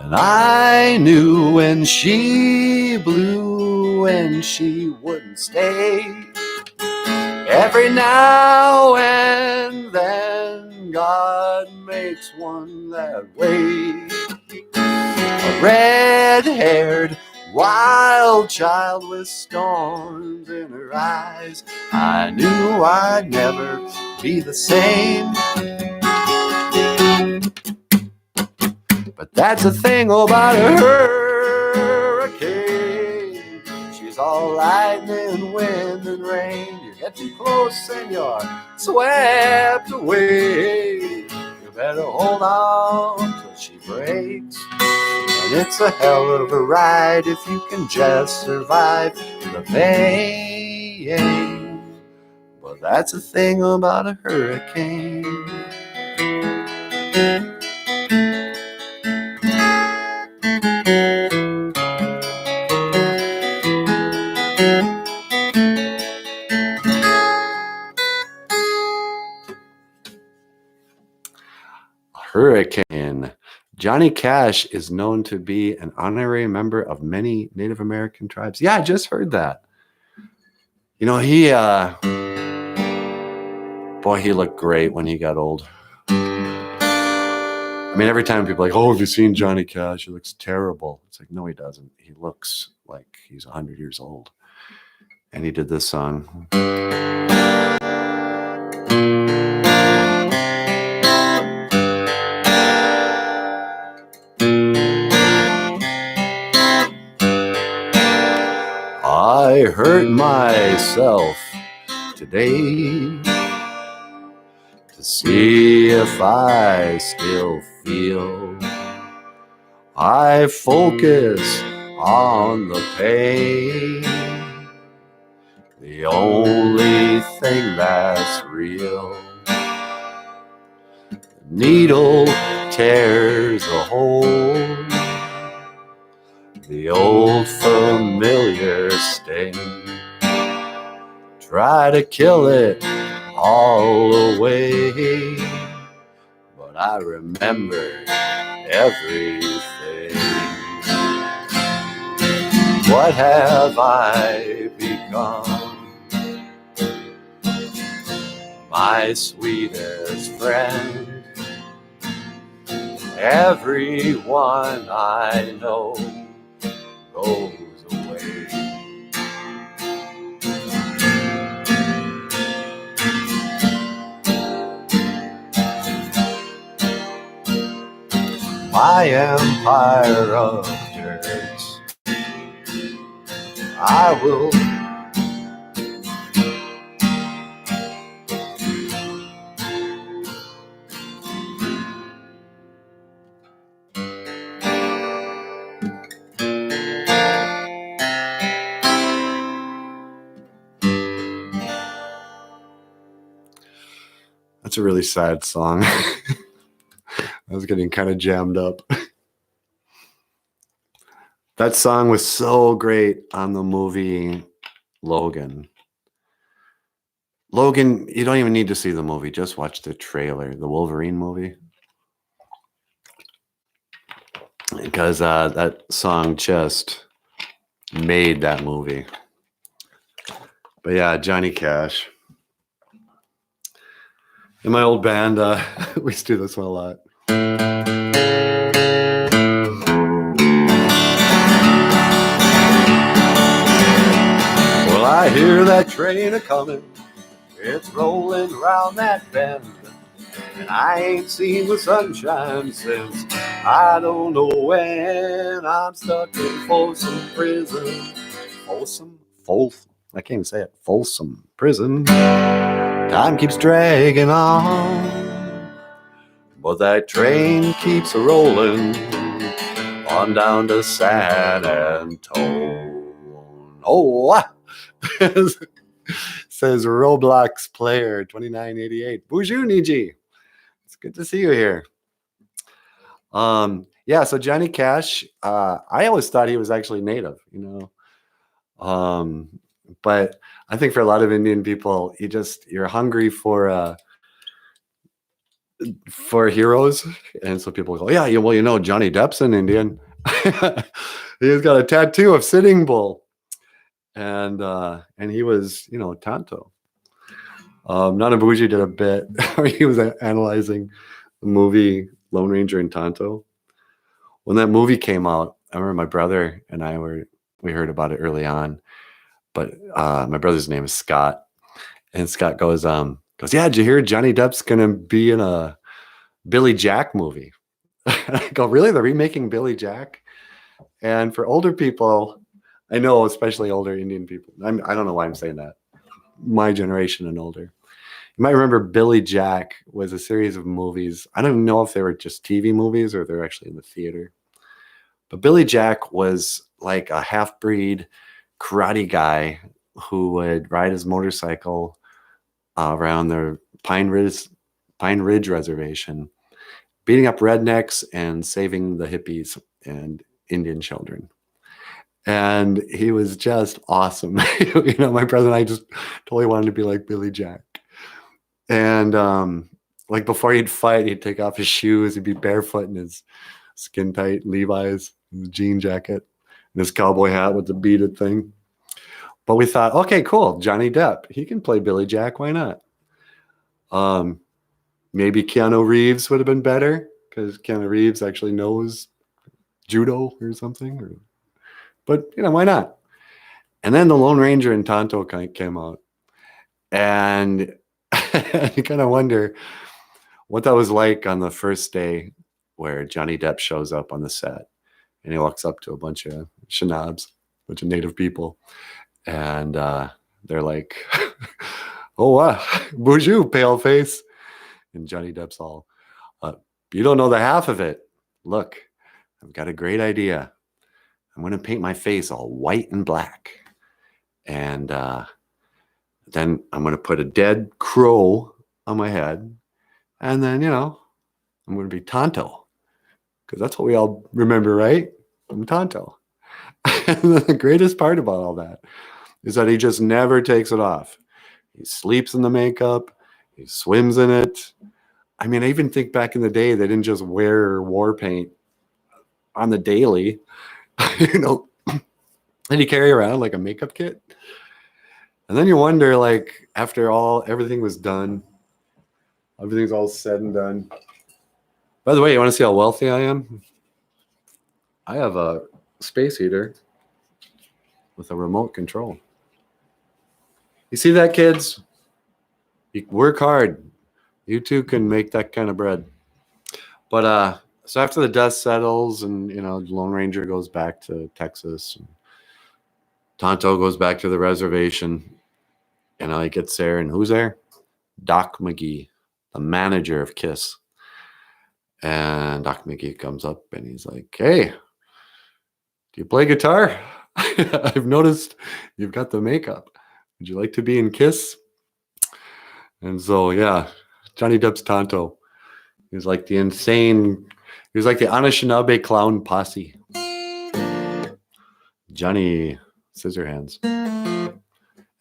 And I knew when she blew and she wouldn't stay. Every now and then God makes one that way. A red-haired wild child with storms in her eyes. I knew I'd never be the same. But that's the thing about a hurricane. She's all lightning, wind, and rain. You get too close and you're swept away. You better hold on till she breaks. And it's a hell of a ride if you can just survive the pain. But that's the thing about a hurricane. Hurricane. Johnny Cash is known to be an honorary member of many Native American tribes. Yeah, I just heard that. He looked great when he got old. I mean, every time people are like, "Oh, have you seen Johnny Cash? He looks terrible." It's like, no, he doesn't. He looks like he's 100 years old. And he did this song. I hurt myself today to see if I still feel. I focus on the pain, the only thing that's real. The needle tears a hole, the old familiar sting. Try to kill it, all the way, but I remember everything. What have I become? My sweetest friend. Everyone I know goes away. My empire of dirt, I will That's a really sad song. I was getting kind of jammed up. That song was so great on the movie Logan. Logan, you don't even need to see the movie. Just watch the trailer, the Wolverine movie. Because that song just made that movie. But yeah, Johnny Cash. In my old band, we used to do this one a lot. Well, I hear that train a-coming. It's rolling around that bend. And I ain't seen the sunshine since I don't know when. I'm stuck in Folsom Prison. Folsom? I can't even say it. Folsom Prison. Time keeps dragging on, but that train keeps rolling on down to San Antone. Oh, says Roblox player 2988. Boozhoo Niji. It's good to see you here. Yeah, so Johnny Cash, I always thought he was actually native, but I think for a lot of Indian people, you're hungry for heroes, and so people go, yeah, well, Johnny Depp's an Indian. He's got a tattoo of Sitting Bull, and he was, Tonto. Nanaboozhoo did a bit where he was analyzing the movie Lone Ranger and Tonto. When that movie came out, I remember my brother and we heard about it early on, but my brother's name is Scott, and Scott goes, yeah, did you hear Johnny Depp's gonna be in a Billy Jack movie? I go, really? They're remaking Billy Jack? And for older people, I know, especially older Indian people, I don't know why I'm saying that, my generation and older, you might remember Billy Jack was a series of movies. I don't know if they were just TV movies or they're actually in the theater. But Billy Jack was like a half-breed karate guy who would ride his motorcycle around the Pine Ridge Reservation, beating up rednecks and saving the hippies and Indian children. And he was just awesome. My brother and I just totally wanted to be like Billy Jack. And like before he'd fight, he'd take off his shoes. He'd be barefoot in his skin tight Levi's, his jean jacket, and his cowboy hat with the beaded thing. But we thought, okay, cool, Johnny Depp, he can play Billy Jack. Why not? Maybe Keanu Reeves would have been better because Keanu Reeves actually knows judo or something. But why not? And then the Lone Ranger and Tonto came out, and you kind of wonder what that was like on the first day where Johnny Depp shows up on the set, and he walks up to a bunch of Shinabs, a bunch of native people, and they're like, "Oh, Boozhoo, pale face," and Johnny Depp's all, "You don't know the half of it. Look, I've got a great idea. I'm going to paint my face all white and black. And then I'm going to put a dead crow on my head. And then, I'm going to be Tonto. Because that's what we all remember, right? I'm Tonto." And the greatest part about all that is that he just never takes it off. He sleeps in the makeup. He swims in it. I mean, I even think back in the day, they didn't just wear war paint on the daily, you know, and you carry around like a makeup kit. And then you wonder, like, after everything was done, everything's all said and done. By the way, you want to see how wealthy I am? I have a space heater with a remote control. You see that, kids? You work hard. You too can make that kind of bread. But so after the dust settles and, you know, Lone Ranger goes back to Texas, and Tonto goes back to the reservation, you know, he gets there, and who's there? Doc McGee, the manager of KISS. And Doc McGee comes up and he's like, hey, do you play guitar? I've noticed you've got the makeup. Would you like to be in KISS? And so, yeah, Johnny Depp's Tonto. He's like the Anishinaabe clown posse. Johnny Scissorhands.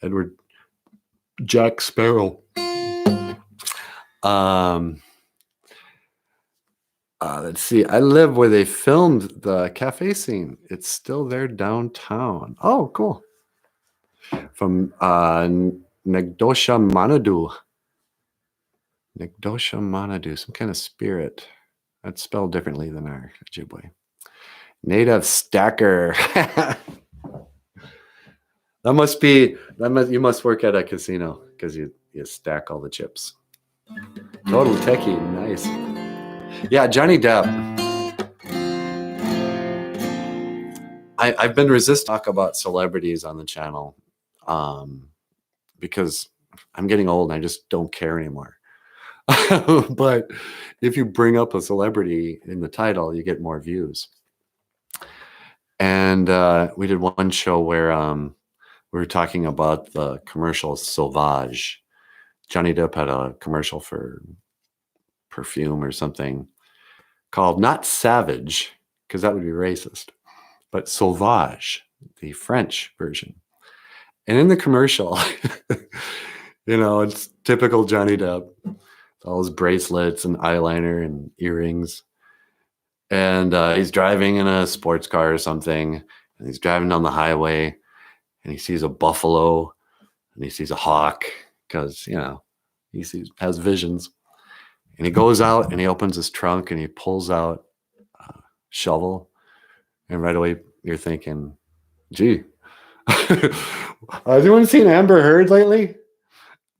Edward Jack Sparrow. Let's see. I live where they filmed the cafe scene. It's still there downtown. Oh, cool. From Negdosha Manadu. Negdosha Manadu, some kind of spirit. That's spelled differently than our Ojibwe. Native stacker. You must work at a casino because you stack all the chips. Total techie, nice. Yeah, Johnny Depp. I've been resistant to talk about celebrities on the channel because I'm getting old and I just don't care anymore. But if you bring up a celebrity in the title, you get more views. And we did one show where we were talking about the commercial Sauvage. Johnny Depp had a commercial for perfume or something called not Savage, because that would be racist, but Sauvage, the French version. And in the commercial, you know, it's typical Johnny Depp, all his bracelets and eyeliner and earrings. And he's driving in a sports car or something, and he's driving down the highway, and he sees a buffalo, and he sees a hawk, because, you know, has visions. And he goes out and he opens his trunk and he pulls out a shovel. And right away you're thinking, gee, has anyone seen Amber Heard lately?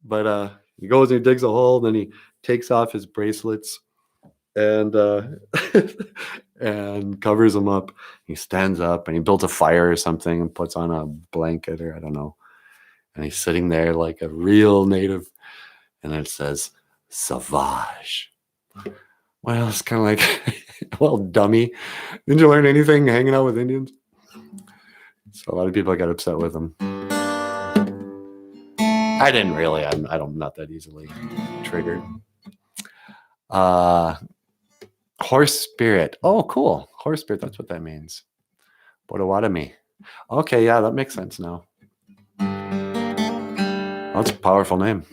But he goes and he digs a hole, and then he takes off his bracelets and and covers them up. He stands up and he builds a fire or something and puts on a blanket, or I don't know. And he's sitting there like a real native. And it says, Sauvage. Well, it's kind of like, well, dummy. Didn't you learn anything hanging out with Indians? So a lot of people got upset with him. I didn't really. I'm not that easily triggered. Horse spirit. Oh, cool. Horse spirit. That's what that means. Potawatomi. Okay, yeah, that makes sense now. That's a powerful name.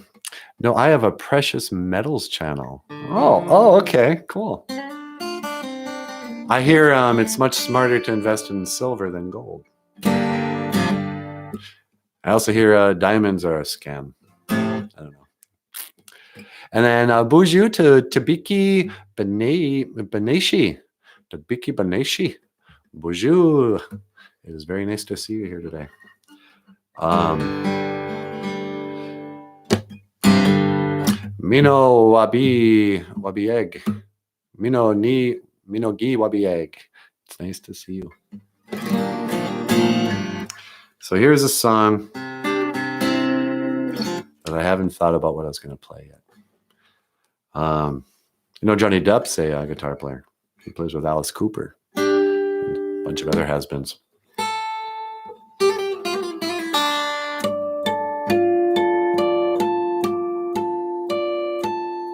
No, I have a precious metals channel. Oh, okay, cool. I hear it's much smarter to invest in silver than gold. I also hear diamonds are a scam. I don't know. And then Boozhoo to Tabiki Beneshi. Tabiki Beneshi. Boozhoo. It is very nice to see you here today. Mino wabi egg. Mino gi wabi egg. It's nice to see you. So here's a song that I haven't thought about what I was going to play yet. You know, Johnny Depp's a guitar player. He plays with Alice Cooper and a bunch of other has-beens.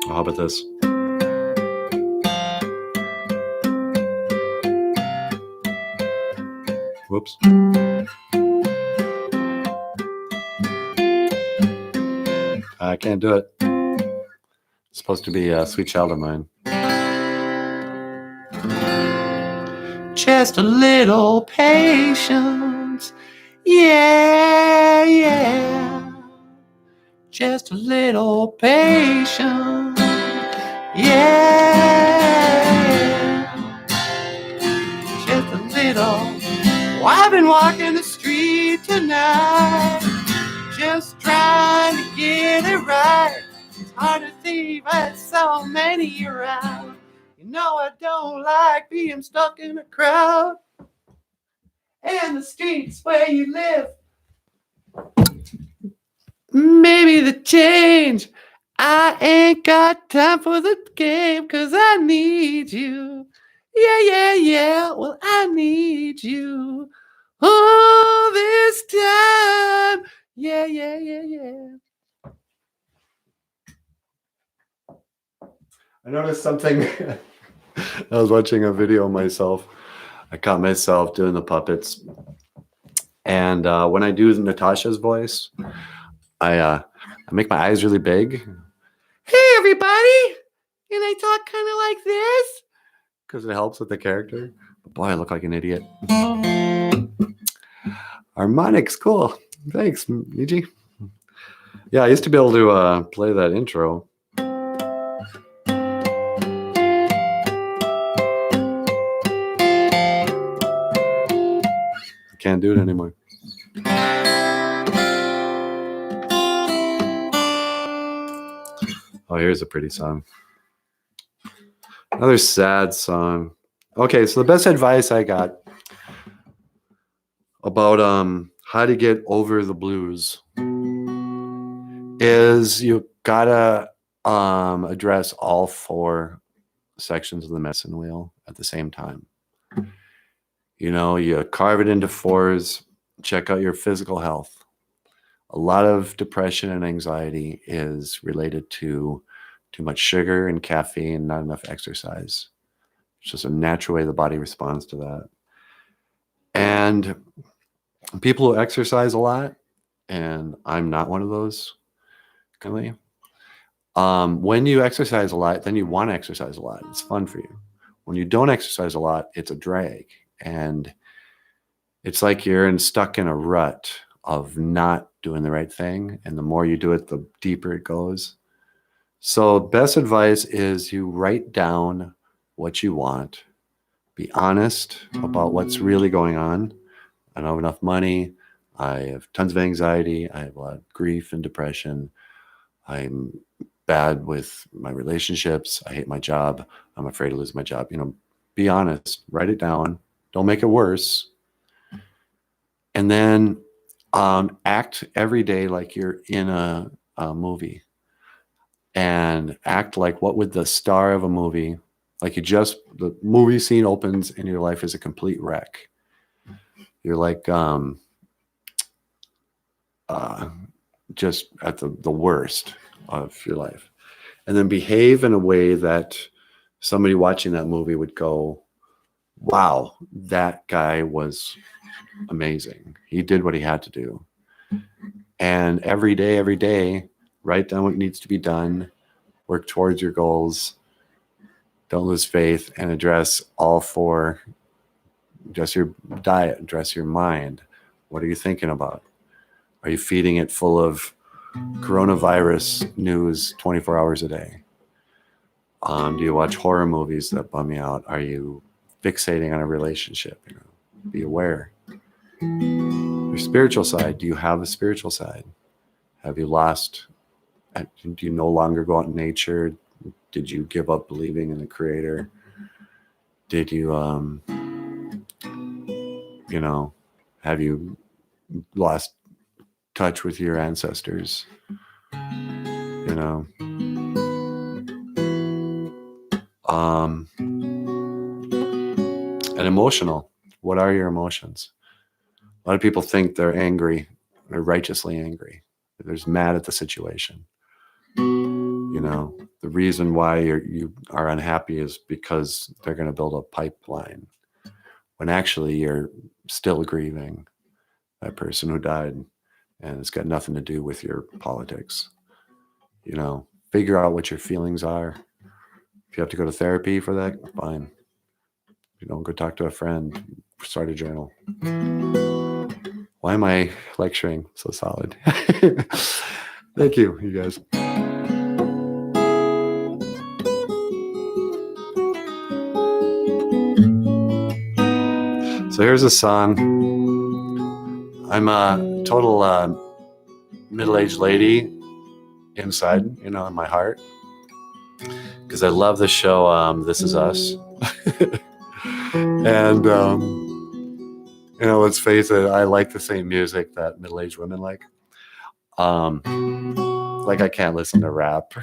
How about this? Whoops. I can't do it. supposed to be a Sweet Child of Mine. Just a little patience. Yeah, yeah. Just a little patience. Yeah. Just a little. Oh, I've been walking the street tonight, just trying to get it right. It's hard to see, but so many around. You know I don't like being stuck in a crowd. And the streets where you live, maybe the change. I ain't got time for the game, 'cause I need you. Yeah, yeah, yeah, well, I need you all this time. Yeah, yeah, yeah, yeah. I noticed something. I was watching a video of myself. I caught myself doing the puppets. And when I do Natasha's voice, I make my eyes really big. Hey, everybody. Can I talk kind of like this? Because it helps with the character. But boy, I look like an idiot. Harmonic's cool. Thanks, Niji. Yeah, I used to be able to play that intro. I can't do it anymore. Oh, here's a pretty song. Another sad song. Okay, so the best advice I got about how to get over the blues is you gotta address all 4 sections of the medicine wheel at the same time. You know, you carve it into 4s, check out your physical health. A lot of depression and anxiety is related to too much sugar and caffeine, not enough exercise. It's just a natural way the body responds to that. And people who exercise a lot, and I'm not one of those, currently. When you exercise a lot, then you want to exercise a lot. It's fun for you. When you don't exercise a lot, it's a drag. And it's like you're stuck in a rut of not doing the right thing. And the more you do it, the deeper it goes. So best advice is you write down what you want. Be honest about what's really going on. I don't have enough money. I have tons of anxiety. I have a lot of grief and depression. I'm bad with my relationships. I hate my job. I'm afraid to lose my job. You know, be honest. Write it down. Don't make it worse. And then act every day like you're in a movie. And act like what would the star of a movie, like the movie scene opens and your life is a complete wreck. You're like just at the worst of your life. And then behave in a way that somebody watching that movie would go, wow, that guy was amazing. He did what he had to do. And every day, write down what needs to be done, work towards your goals, don't lose faith, and address all 4. Address your diet, address your mind. What are you thinking about? Are you feeding it full of coronavirus news 24 hours a day? Do you watch horror movies that bum you out? Are you fixating on a relationship? You know, be aware. Your spiritual side. Do you have a spiritual side? Have you lost? Do you no longer go out in nature? Did you give up believing in the Creator? Did you, you know, have you lost touch with your ancestors? You know, and emotional. What are your emotions? A lot of people think they're angry. They're righteously angry. They're just mad at the situation. You know, the reason why you are unhappy is because they're going to build a pipeline, when actually you're still grieving that person who died, and it's got nothing to do with your politics. You know, figure out what your feelings are. If you have to go to therapy for that, fine. You know, go talk to a friend, start a journal. Why am I lecturing so solid? Thank you, you guys. So here's a song. I'm a total middle-aged lady inside, you know, in my heart, because I love the show This Is Us. And, you know, let's face it, I like the same music that middle-aged women like. Like I can't listen to rap,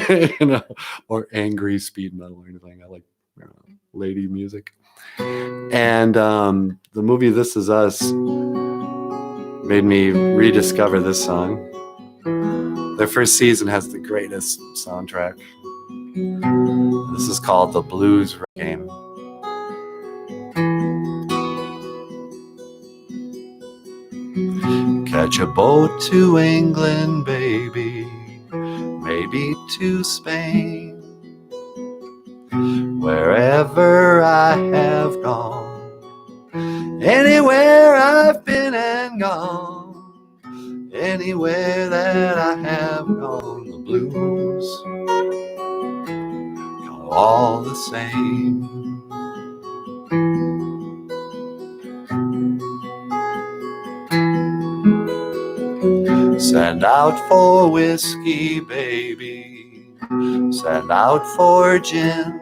you know, or angry speed metal or anything. I like, you know, lady music. And the movie This Is Us made me rediscover this song. Their first season has the greatest soundtrack. This is called The Blues Game. Catch a boat to England, baby, maybe to Spain. Wherever I have gone, anywhere I've been and gone, anywhere that I have gone, the blues are all the same. Send out for whiskey, baby, send out for gin.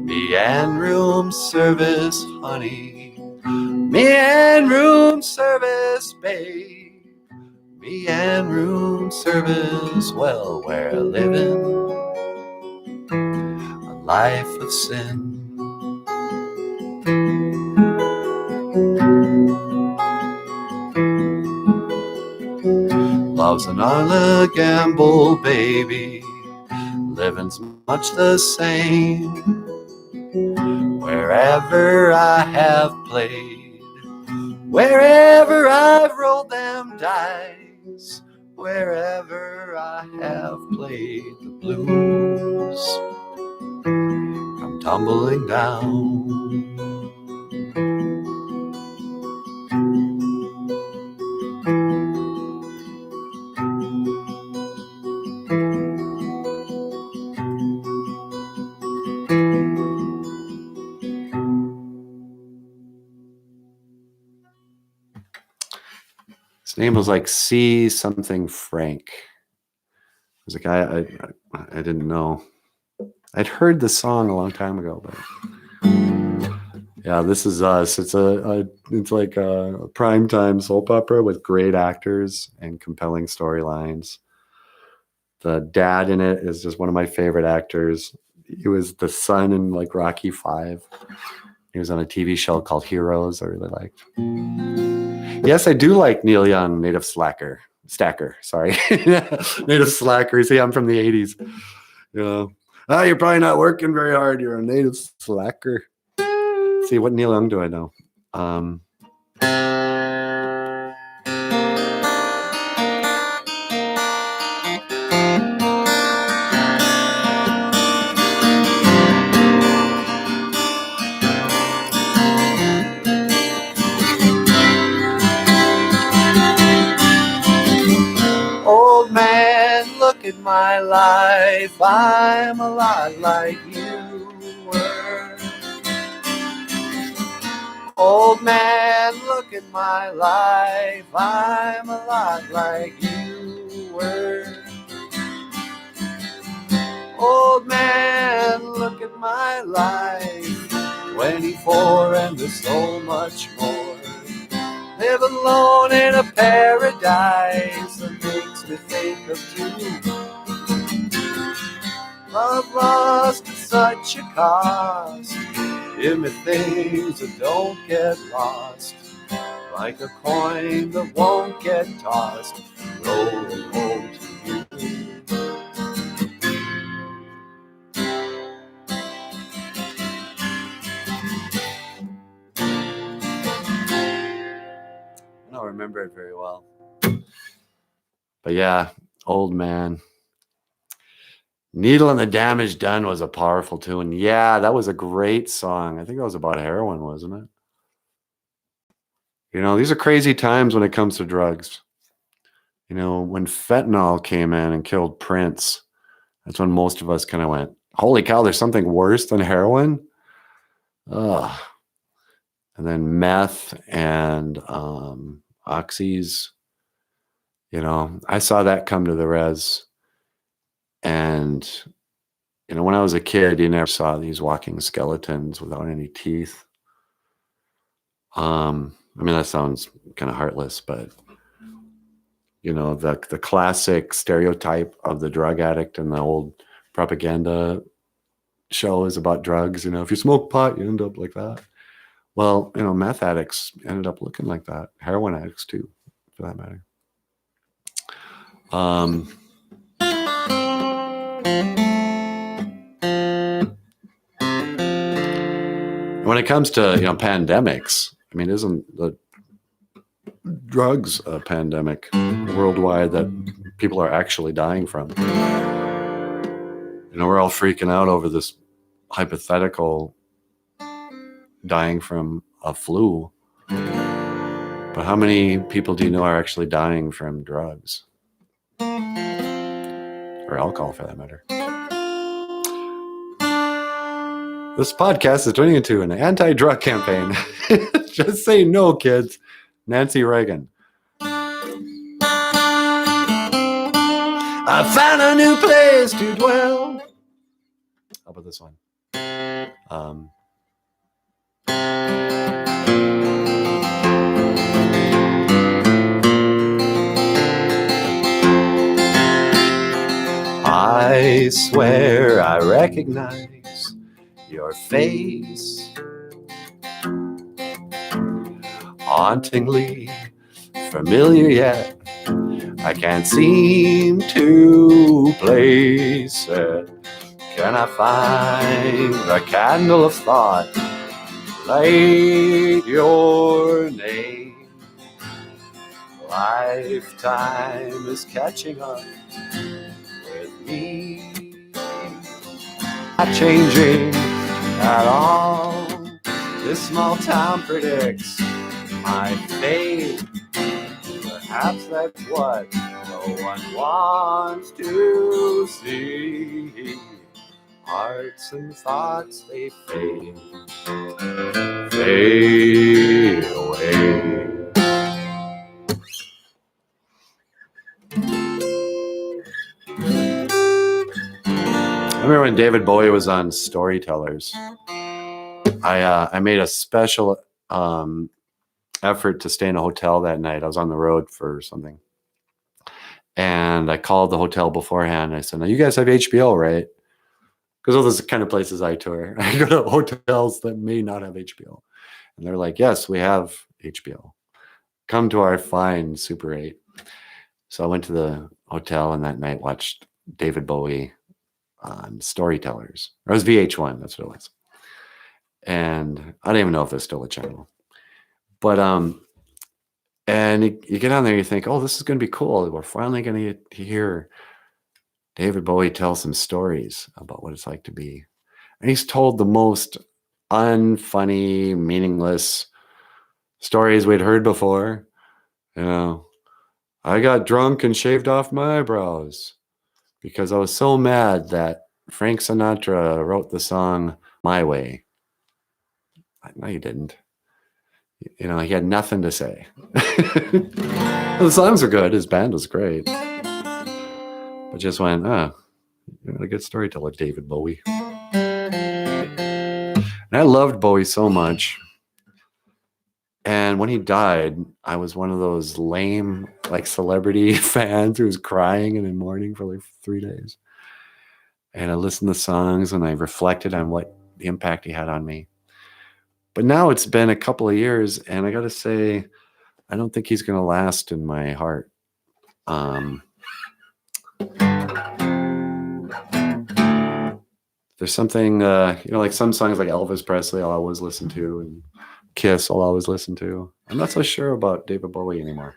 Me and room service, honey, me and room service, babe. Me and room service, well, we're living a life of sin. Love's an honor gamble, baby, living's much the same. Wherever I have played, wherever I've rolled them dice, wherever I have played, the blues come tumbling down. His name was like C something Frank. It was a guy I didn't know. I'd heard the song a long time ago, but yeah, This Is Us. It's like a primetime soap opera with great actors and compelling storylines. The dad in it is just one of my favorite actors. He was the son in like Rocky V. He was on a TV show called Heroes I really liked. Yes, I do like Neil Young, Native Stacker, sorry. Native Slacker. See, I'm from the 80s. You know, you're probably not working very hard. You're a native slacker. See, what Neil Young do I know? Old man, look at my life. I'm a lot like you were. Old man, look at my life. I'm a lot like you were. Old man, look at my life. 24 and there's so much more. Live alone in a paradise that makes me think of you. Love lost at such a cost. Give me things that don't get lost, like a coin that won't get tossed. Roll to you. I don't remember it very well. But yeah, old man. Needle and the Damage Done was a powerful tune. Yeah, that was a great song. I think that was about heroin, wasn't it? These are crazy times when it comes to drugs. When fentanyl came in and killed Prince, that's when most of us kind of went, holy cow, there's something worse than heroin? Ugh. And then meth and oxys. I saw that come to the res. And, when I was a kid, you never saw these walking skeletons without any teeth. That sounds kind of heartless, but the classic stereotype of the drug addict in the old propaganda shows about drugs, if you smoke pot, you end up like that. Well, meth addicts ended up looking like that. Heroin addicts too, for that matter. When it comes to, pandemics, isn't the drugs a pandemic worldwide that people are actually dying from? We're all freaking out over this hypothetical dying from a flu. But how many people do you know are actually dying from drugs? Or alcohol, for that matter. This podcast is turning into an anti-drug campaign. Just say no, kids. Nancy Reagan. I found a new place to dwell. How about this one? I swear I recognize your face, hauntingly familiar yet I can't seem to place it. Can I find the candle of thought? Light your name. Lifetime is catching up with me. Not changing at all. This small town predicts my fate. Perhaps that's what no one wants to see. Hearts and thoughts, they fade away. I remember when David Bowie was on Storytellers. I made a special effort to stay in a hotel that night. I was on the road for something. And I called the hotel beforehand. I said, now you guys have HBO, right? Because those are the kind of places I tour. I go to hotels that may not have HBO. And they're like, yes, we have HBO. Come to our fine Super 8. So I went to the hotel and that night watched David Bowie on Storytellers. Or it was VH1, that's what it was. And I don't even know if there's still a channel. But and you get on there, you think, oh, this is going to be cool. We're finally going to get to hear David Bowie tell some stories about what it's like to be. And he's told the most unfunny, meaningless stories we'd heard before. I got drunk and shaved off my eyebrows because I was so mad that Frank Sinatra wrote the song My Way. No, you didn't. He had nothing to say. The songs were good. His band was great. But just went, you're a good storyteller, David Bowie. And I loved Bowie so much. And when he died, I was one of those lame, celebrity fans who was crying and in mourning for 3 days. And I listened to songs and I reflected on what the impact he had on me. But now it's been a couple of years, and I got to say, I don't think he's going to last in my heart. There's something, like some songs like Elvis Presley I'll always listen to, and Kiss I'll always listen to. I'm not so sure about David Bowie anymore.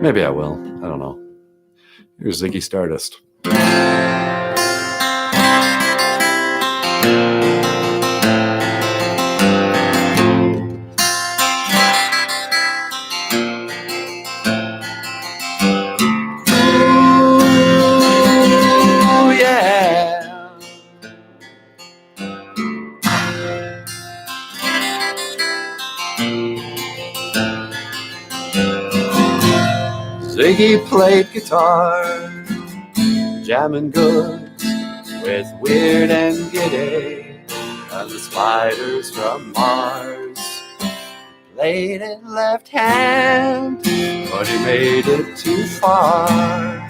Maybe I will. I don't know. Here's Ziggy Stardust. Ooh, yeah. Ziggy played guitar, jamming good with Weird and Giddy, and the spiders from Mars. Played it left hand, but he made it too far.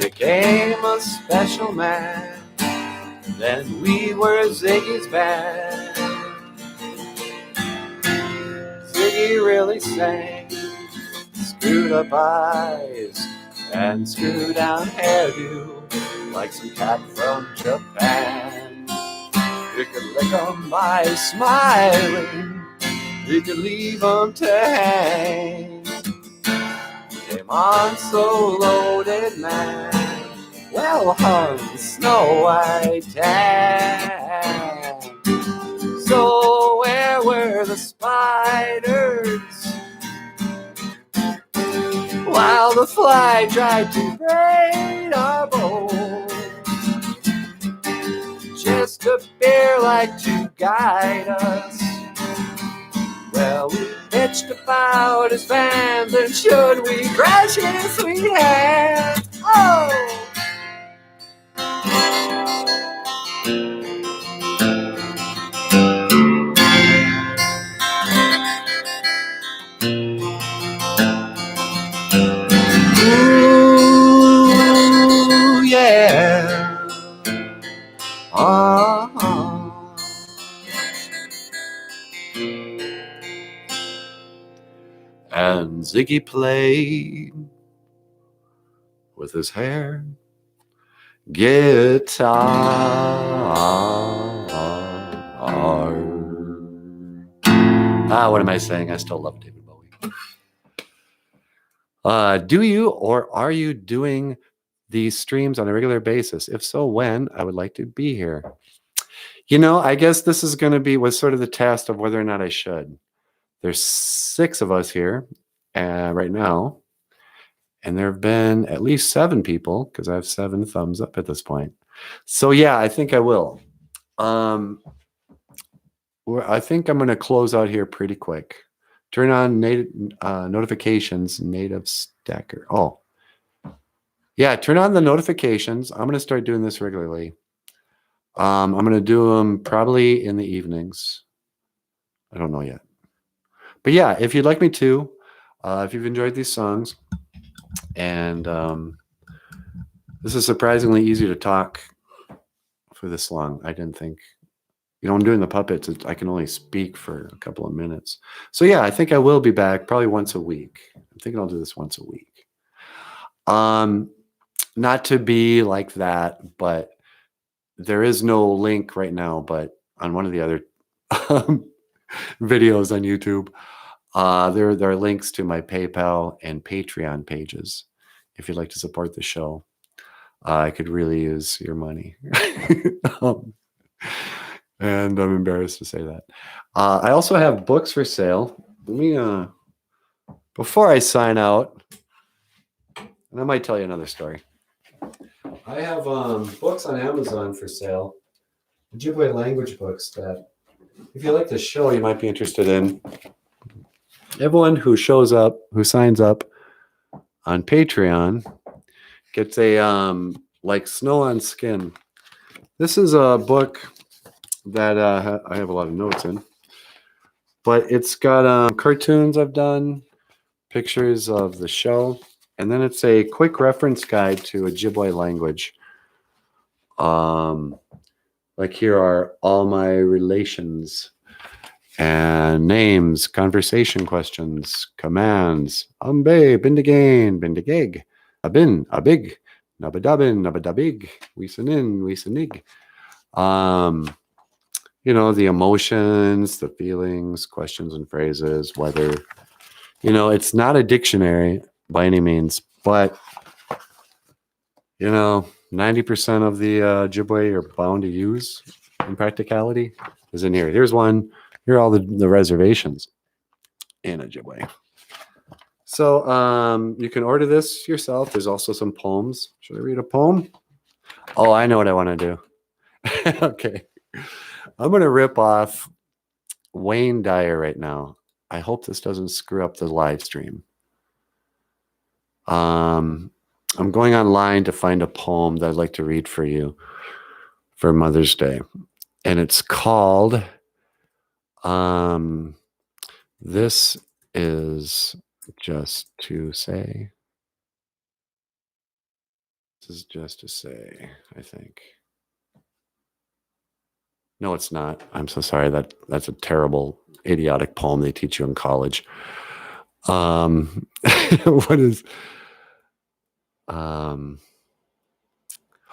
Became a special man, then we were Ziggy's band. Ziggy really sang, screwed up eyes and screwed down hairdo, like some cat from Japan. You could lick 'em by smiling, you could leave 'em to hang. Came on so loaded, man, well hung Snow White tan. So where were the spiders while the fly tried to braid our bow? Just appear like to guide us. Well, we bitched about his fans, and should we crash his sweet hand? Oh! Ooh, yeah. And Ziggy played with his hair guitar. What am I saying? I still love David Bowie. Do you or are you doing these streams on a regular basis? If so, when? I would like to be here. You know, I guess this is going to be was sort of the test of whether or not I should. There's 6 of us here right now, and there have been at least 7 people because I have 7 thumbs up at this point. So yeah, I think I will. I think I'm going to close out here pretty quick. Turn on notifications, native stacker. Oh, yeah, turn on the notifications. I'm going to start doing this regularly. I'm going to do them probably in the evenings. I don't know yet. But yeah, if you'd like me to, if you've enjoyed these songs, and this is surprisingly easy to talk for this long. I didn't think, I'm doing the puppets. I can only speak for a couple of minutes. So yeah, I think I will be back probably once a week. I'm thinking I'll do this once a week. Not to be like that, but there is no link right now, but on one of the other videos on YouTube, there are links to my PayPal and Patreon pages. If you'd like to support the show, I could really use your money. And I'm embarrassed to say that. I also have books for sale. Let me, before I sign out, and I might tell you another story. I have books on Amazon for sale, Ojibwe language books that, if you like the show, you might be interested in. Everyone who shows up, who signs up on Patreon, gets a like Snow on Skin. This is a book that I have a lot of notes in, but it's got cartoons I've done, pictures of the show, and then it's a quick reference guide to Ojibwe language. Like here are all my relations and names, conversation questions, commands. Ambe, bindagain, bindageg, abin, abig, nabadabin, nabadabig, wisanin, wisanig. The emotions, the feelings, questions and phrases, whether, it's not a dictionary by any means, but 90% of the Ojibwe you're bound to use in practicality is in here. Here's one. Here are all the reservations in Ojibwe. So you can order this yourself. There's also some poems. Should I read a poem? Oh, I know what I want to do. Okay. I'm going to rip off Wayne Dyer right now. I hope this doesn't screw up the live stream. I'm going online to find a poem that I'd like to read for you for Mother's Day. And it's called This Is Just to Say. This is just to say, I think. No, it's not. I'm so sorry. That's a terrible, idiotic poem they teach you in college. What is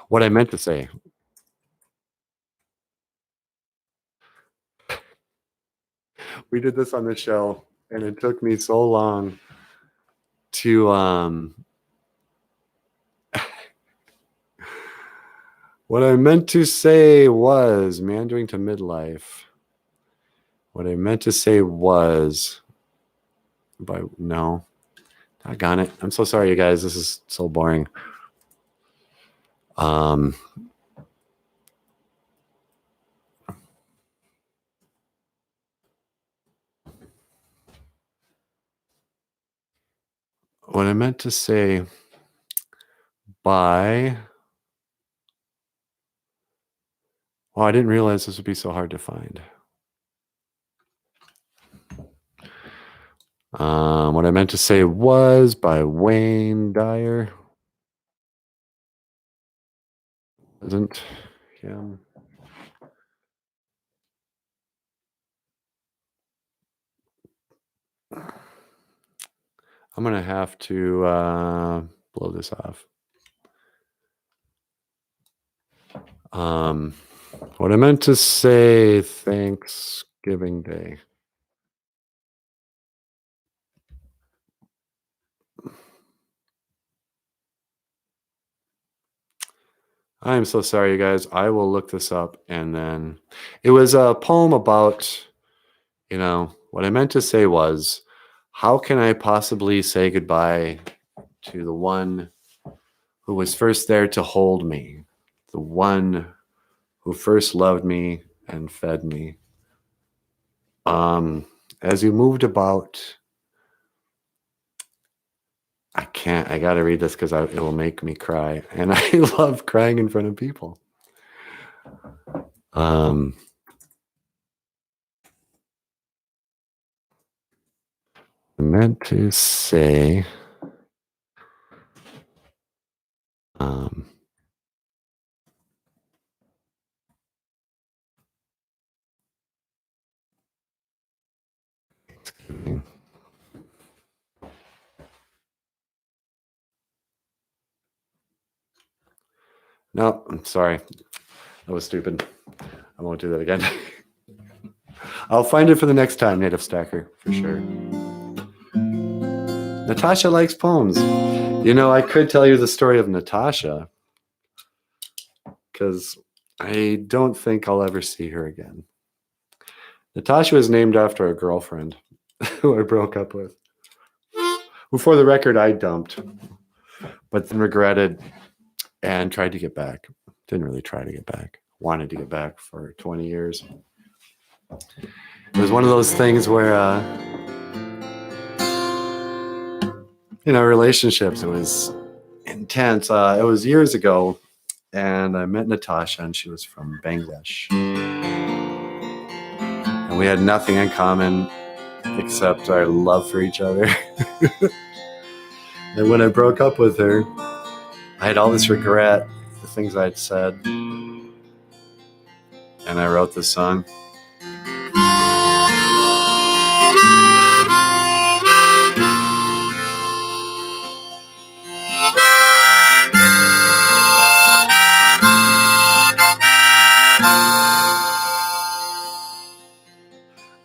what I meant to say? We did this on the show, and it took me so long to what I meant to say was meandering to midlife. What I meant to say was no. Doggone it. I'm so sorry, you guys. This is so boring. What I meant to say I didn't realize this would be so hard to find. What I meant to say was by Wayne Dyer. Isn't him? I'm going to have to blow this off. What I meant to say, Thanksgiving Day. I'm so sorry, you guys. I will look this up. And then it was a poem about, what I meant to say was, how can I possibly say goodbye to the one who was first there to hold me, the one who first loved me and fed me? As you moved about, I got to read this because it will make me cry. And I love crying in front of people. I meant to say, no, I'm sorry. That was stupid. I won't do that again. I'll find it for the next time, Native Stacker, for sure. Natasha likes poems. I could tell you the story of Natasha, because I don't think I'll ever see her again. Natasha was named after a girlfriend who I broke up with, who, for the record, I dumped, but then regretted and tried to get back. Didn't really try to get back. Wanted to get back for 20 years. It was one of those things where, relationships, it was intense. It was years ago, and I met Natasha, and she was from Bangladesh. And we had nothing in common except our love for each other. And when I broke up with her, I had all this regret, the things I'd said. And I wrote this song.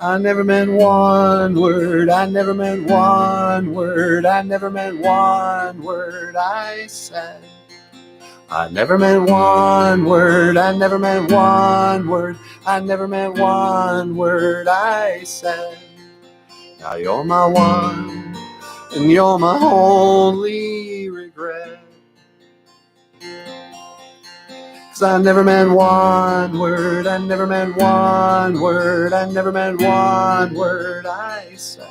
I never meant one word, I never meant one word, I never meant one word I said. I never meant one word, I never meant one word, I never meant one word I said. Now you're my one, and you're my only regret. 'Cause I never meant one word, I never meant one word, I never meant one word I said.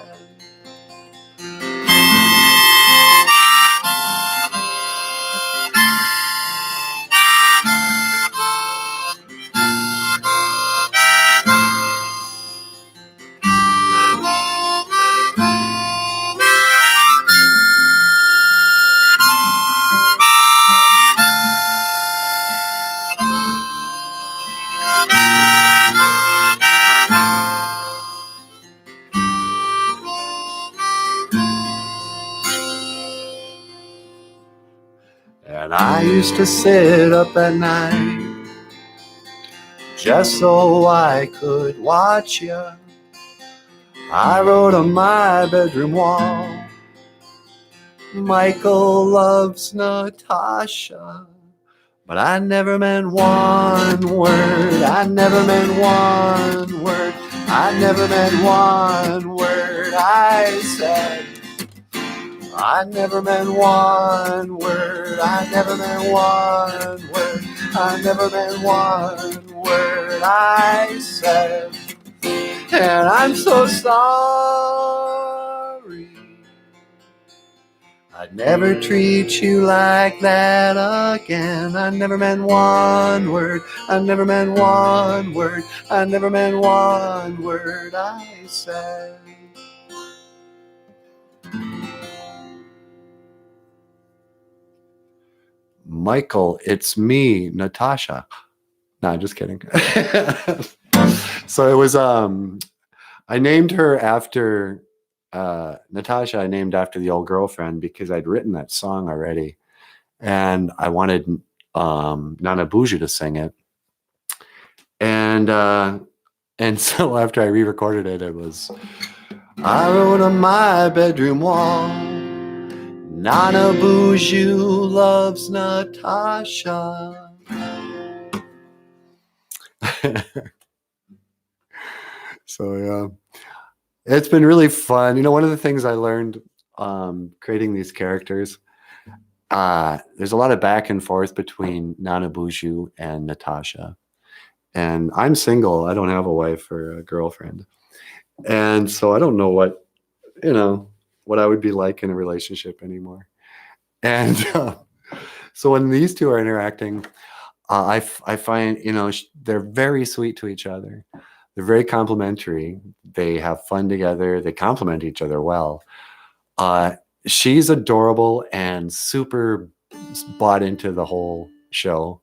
And I used to sit up at night just so I could watch you. I wrote on my bedroom wall, Michael loves Natasha. But I never meant one word, I never meant one word, I never meant one word I said. I never meant one word, I never meant one word, I never meant one word I said. And I'm so sorry. I'd never treat you like that again. I never meant one word, I never meant one word, I never meant one word I said. Michael, it's me, Natasha. No, just kidding. So it was I named her after Natasha. I named after the old girlfriend because I'd written that song already, and I wanted Nanaboozhoo to sing it. And so after I re-recorded it, it was, I wrote on my bedroom wall, Nanaboozhoo loves Natasha. So yeah, it's been really fun. You know, one of the things I learned creating these characters, there's a lot of back and forth between Nanaboozhoo and Natasha. And I'm single. I don't have a wife or a girlfriend. And so I don't know what I would be like in a relationship anymore. And so when these two are interacting, I find, they're very sweet to each other. They're very complimentary. They have fun together. They complement each other well. She's adorable and super bought into the whole show.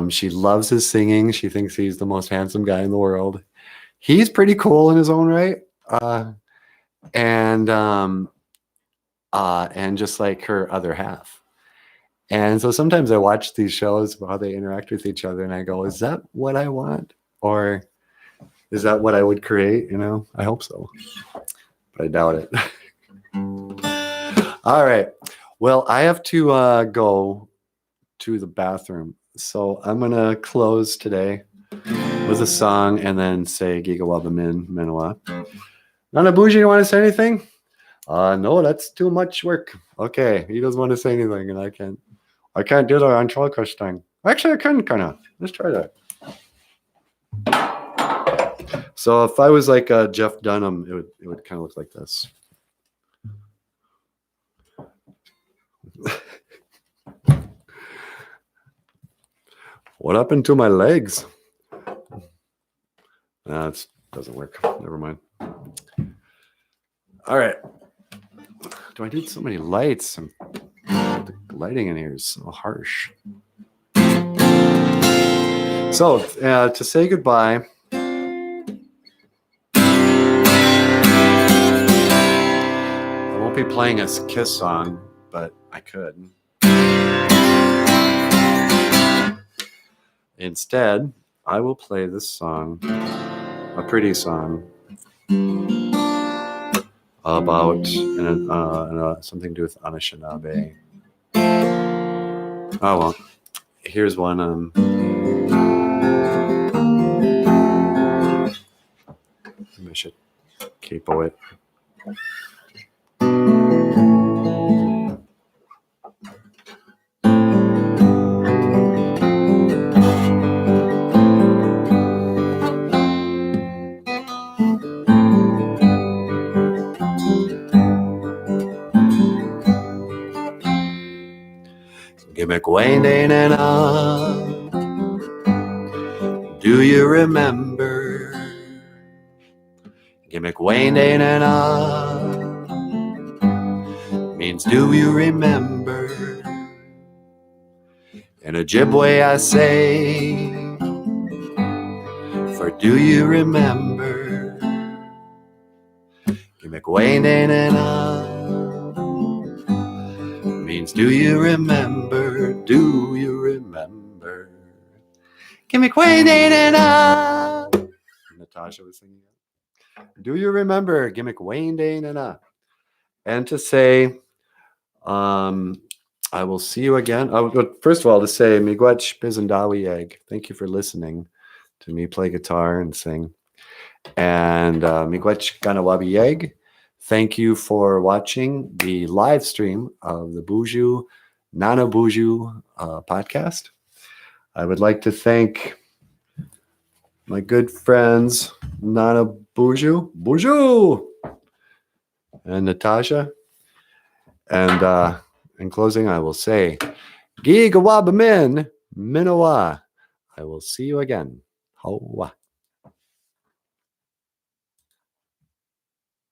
She loves his singing. She thinks he's the most handsome guy in the world. He's pretty cool in his own right. And just like her other half. And so sometimes I watch these shows about how they interact with each other and I go, is that what I want? Or is that what I would create? I hope so, but I doubt it. All right. Well, I have to go to the bathroom. So I'm going to close today with a song and then say Gigawaba Min Minoa. Nanaboozhoo, you want to say anything? No, that's too much work. Okay, he doesn't want to say anything and I can't do that on Trollcrush thing. Actually, I can kind of. Let's try that. So if I was like Jeff Dunham, it would kind of look like this. What happened to my legs? That doesn't work. Never mind. All right. Do I need so many lights? The lighting in here is so harsh. So to say goodbye, I won't be playing a Kiss song, but I could. Instead, I will play this song, a pretty song, about something to do with Anishinaabe. Oh well. Here's one. I should keep it. Gimmick-Wayne-Dane-and do you remember? Gimmick-Wayne-Dane-and means do you remember? In Ojibwe I say, for do you remember? Gimmick-Wayne-Dane-and means do you remember? Do you remember? Gimmick-Wayne-Dane-and Natasha was singing it. Do you remember Gimmick-Wayne-Dane-and and to say, I will see you again. But first of all, to say, Miigwech Bizendawi Egg. Thank you for listening to me play guitar and sing. And Miigwech Ganawabi Egg. Thank you for watching the live stream of the Boozhoo Nanaboozhoo podcast. I would like to thank my good friends Nanaboozhoo, Boozhoo, and Natasha. And in closing, I will say, Gi Gawabamin Minowa. I will see you again. Hoa.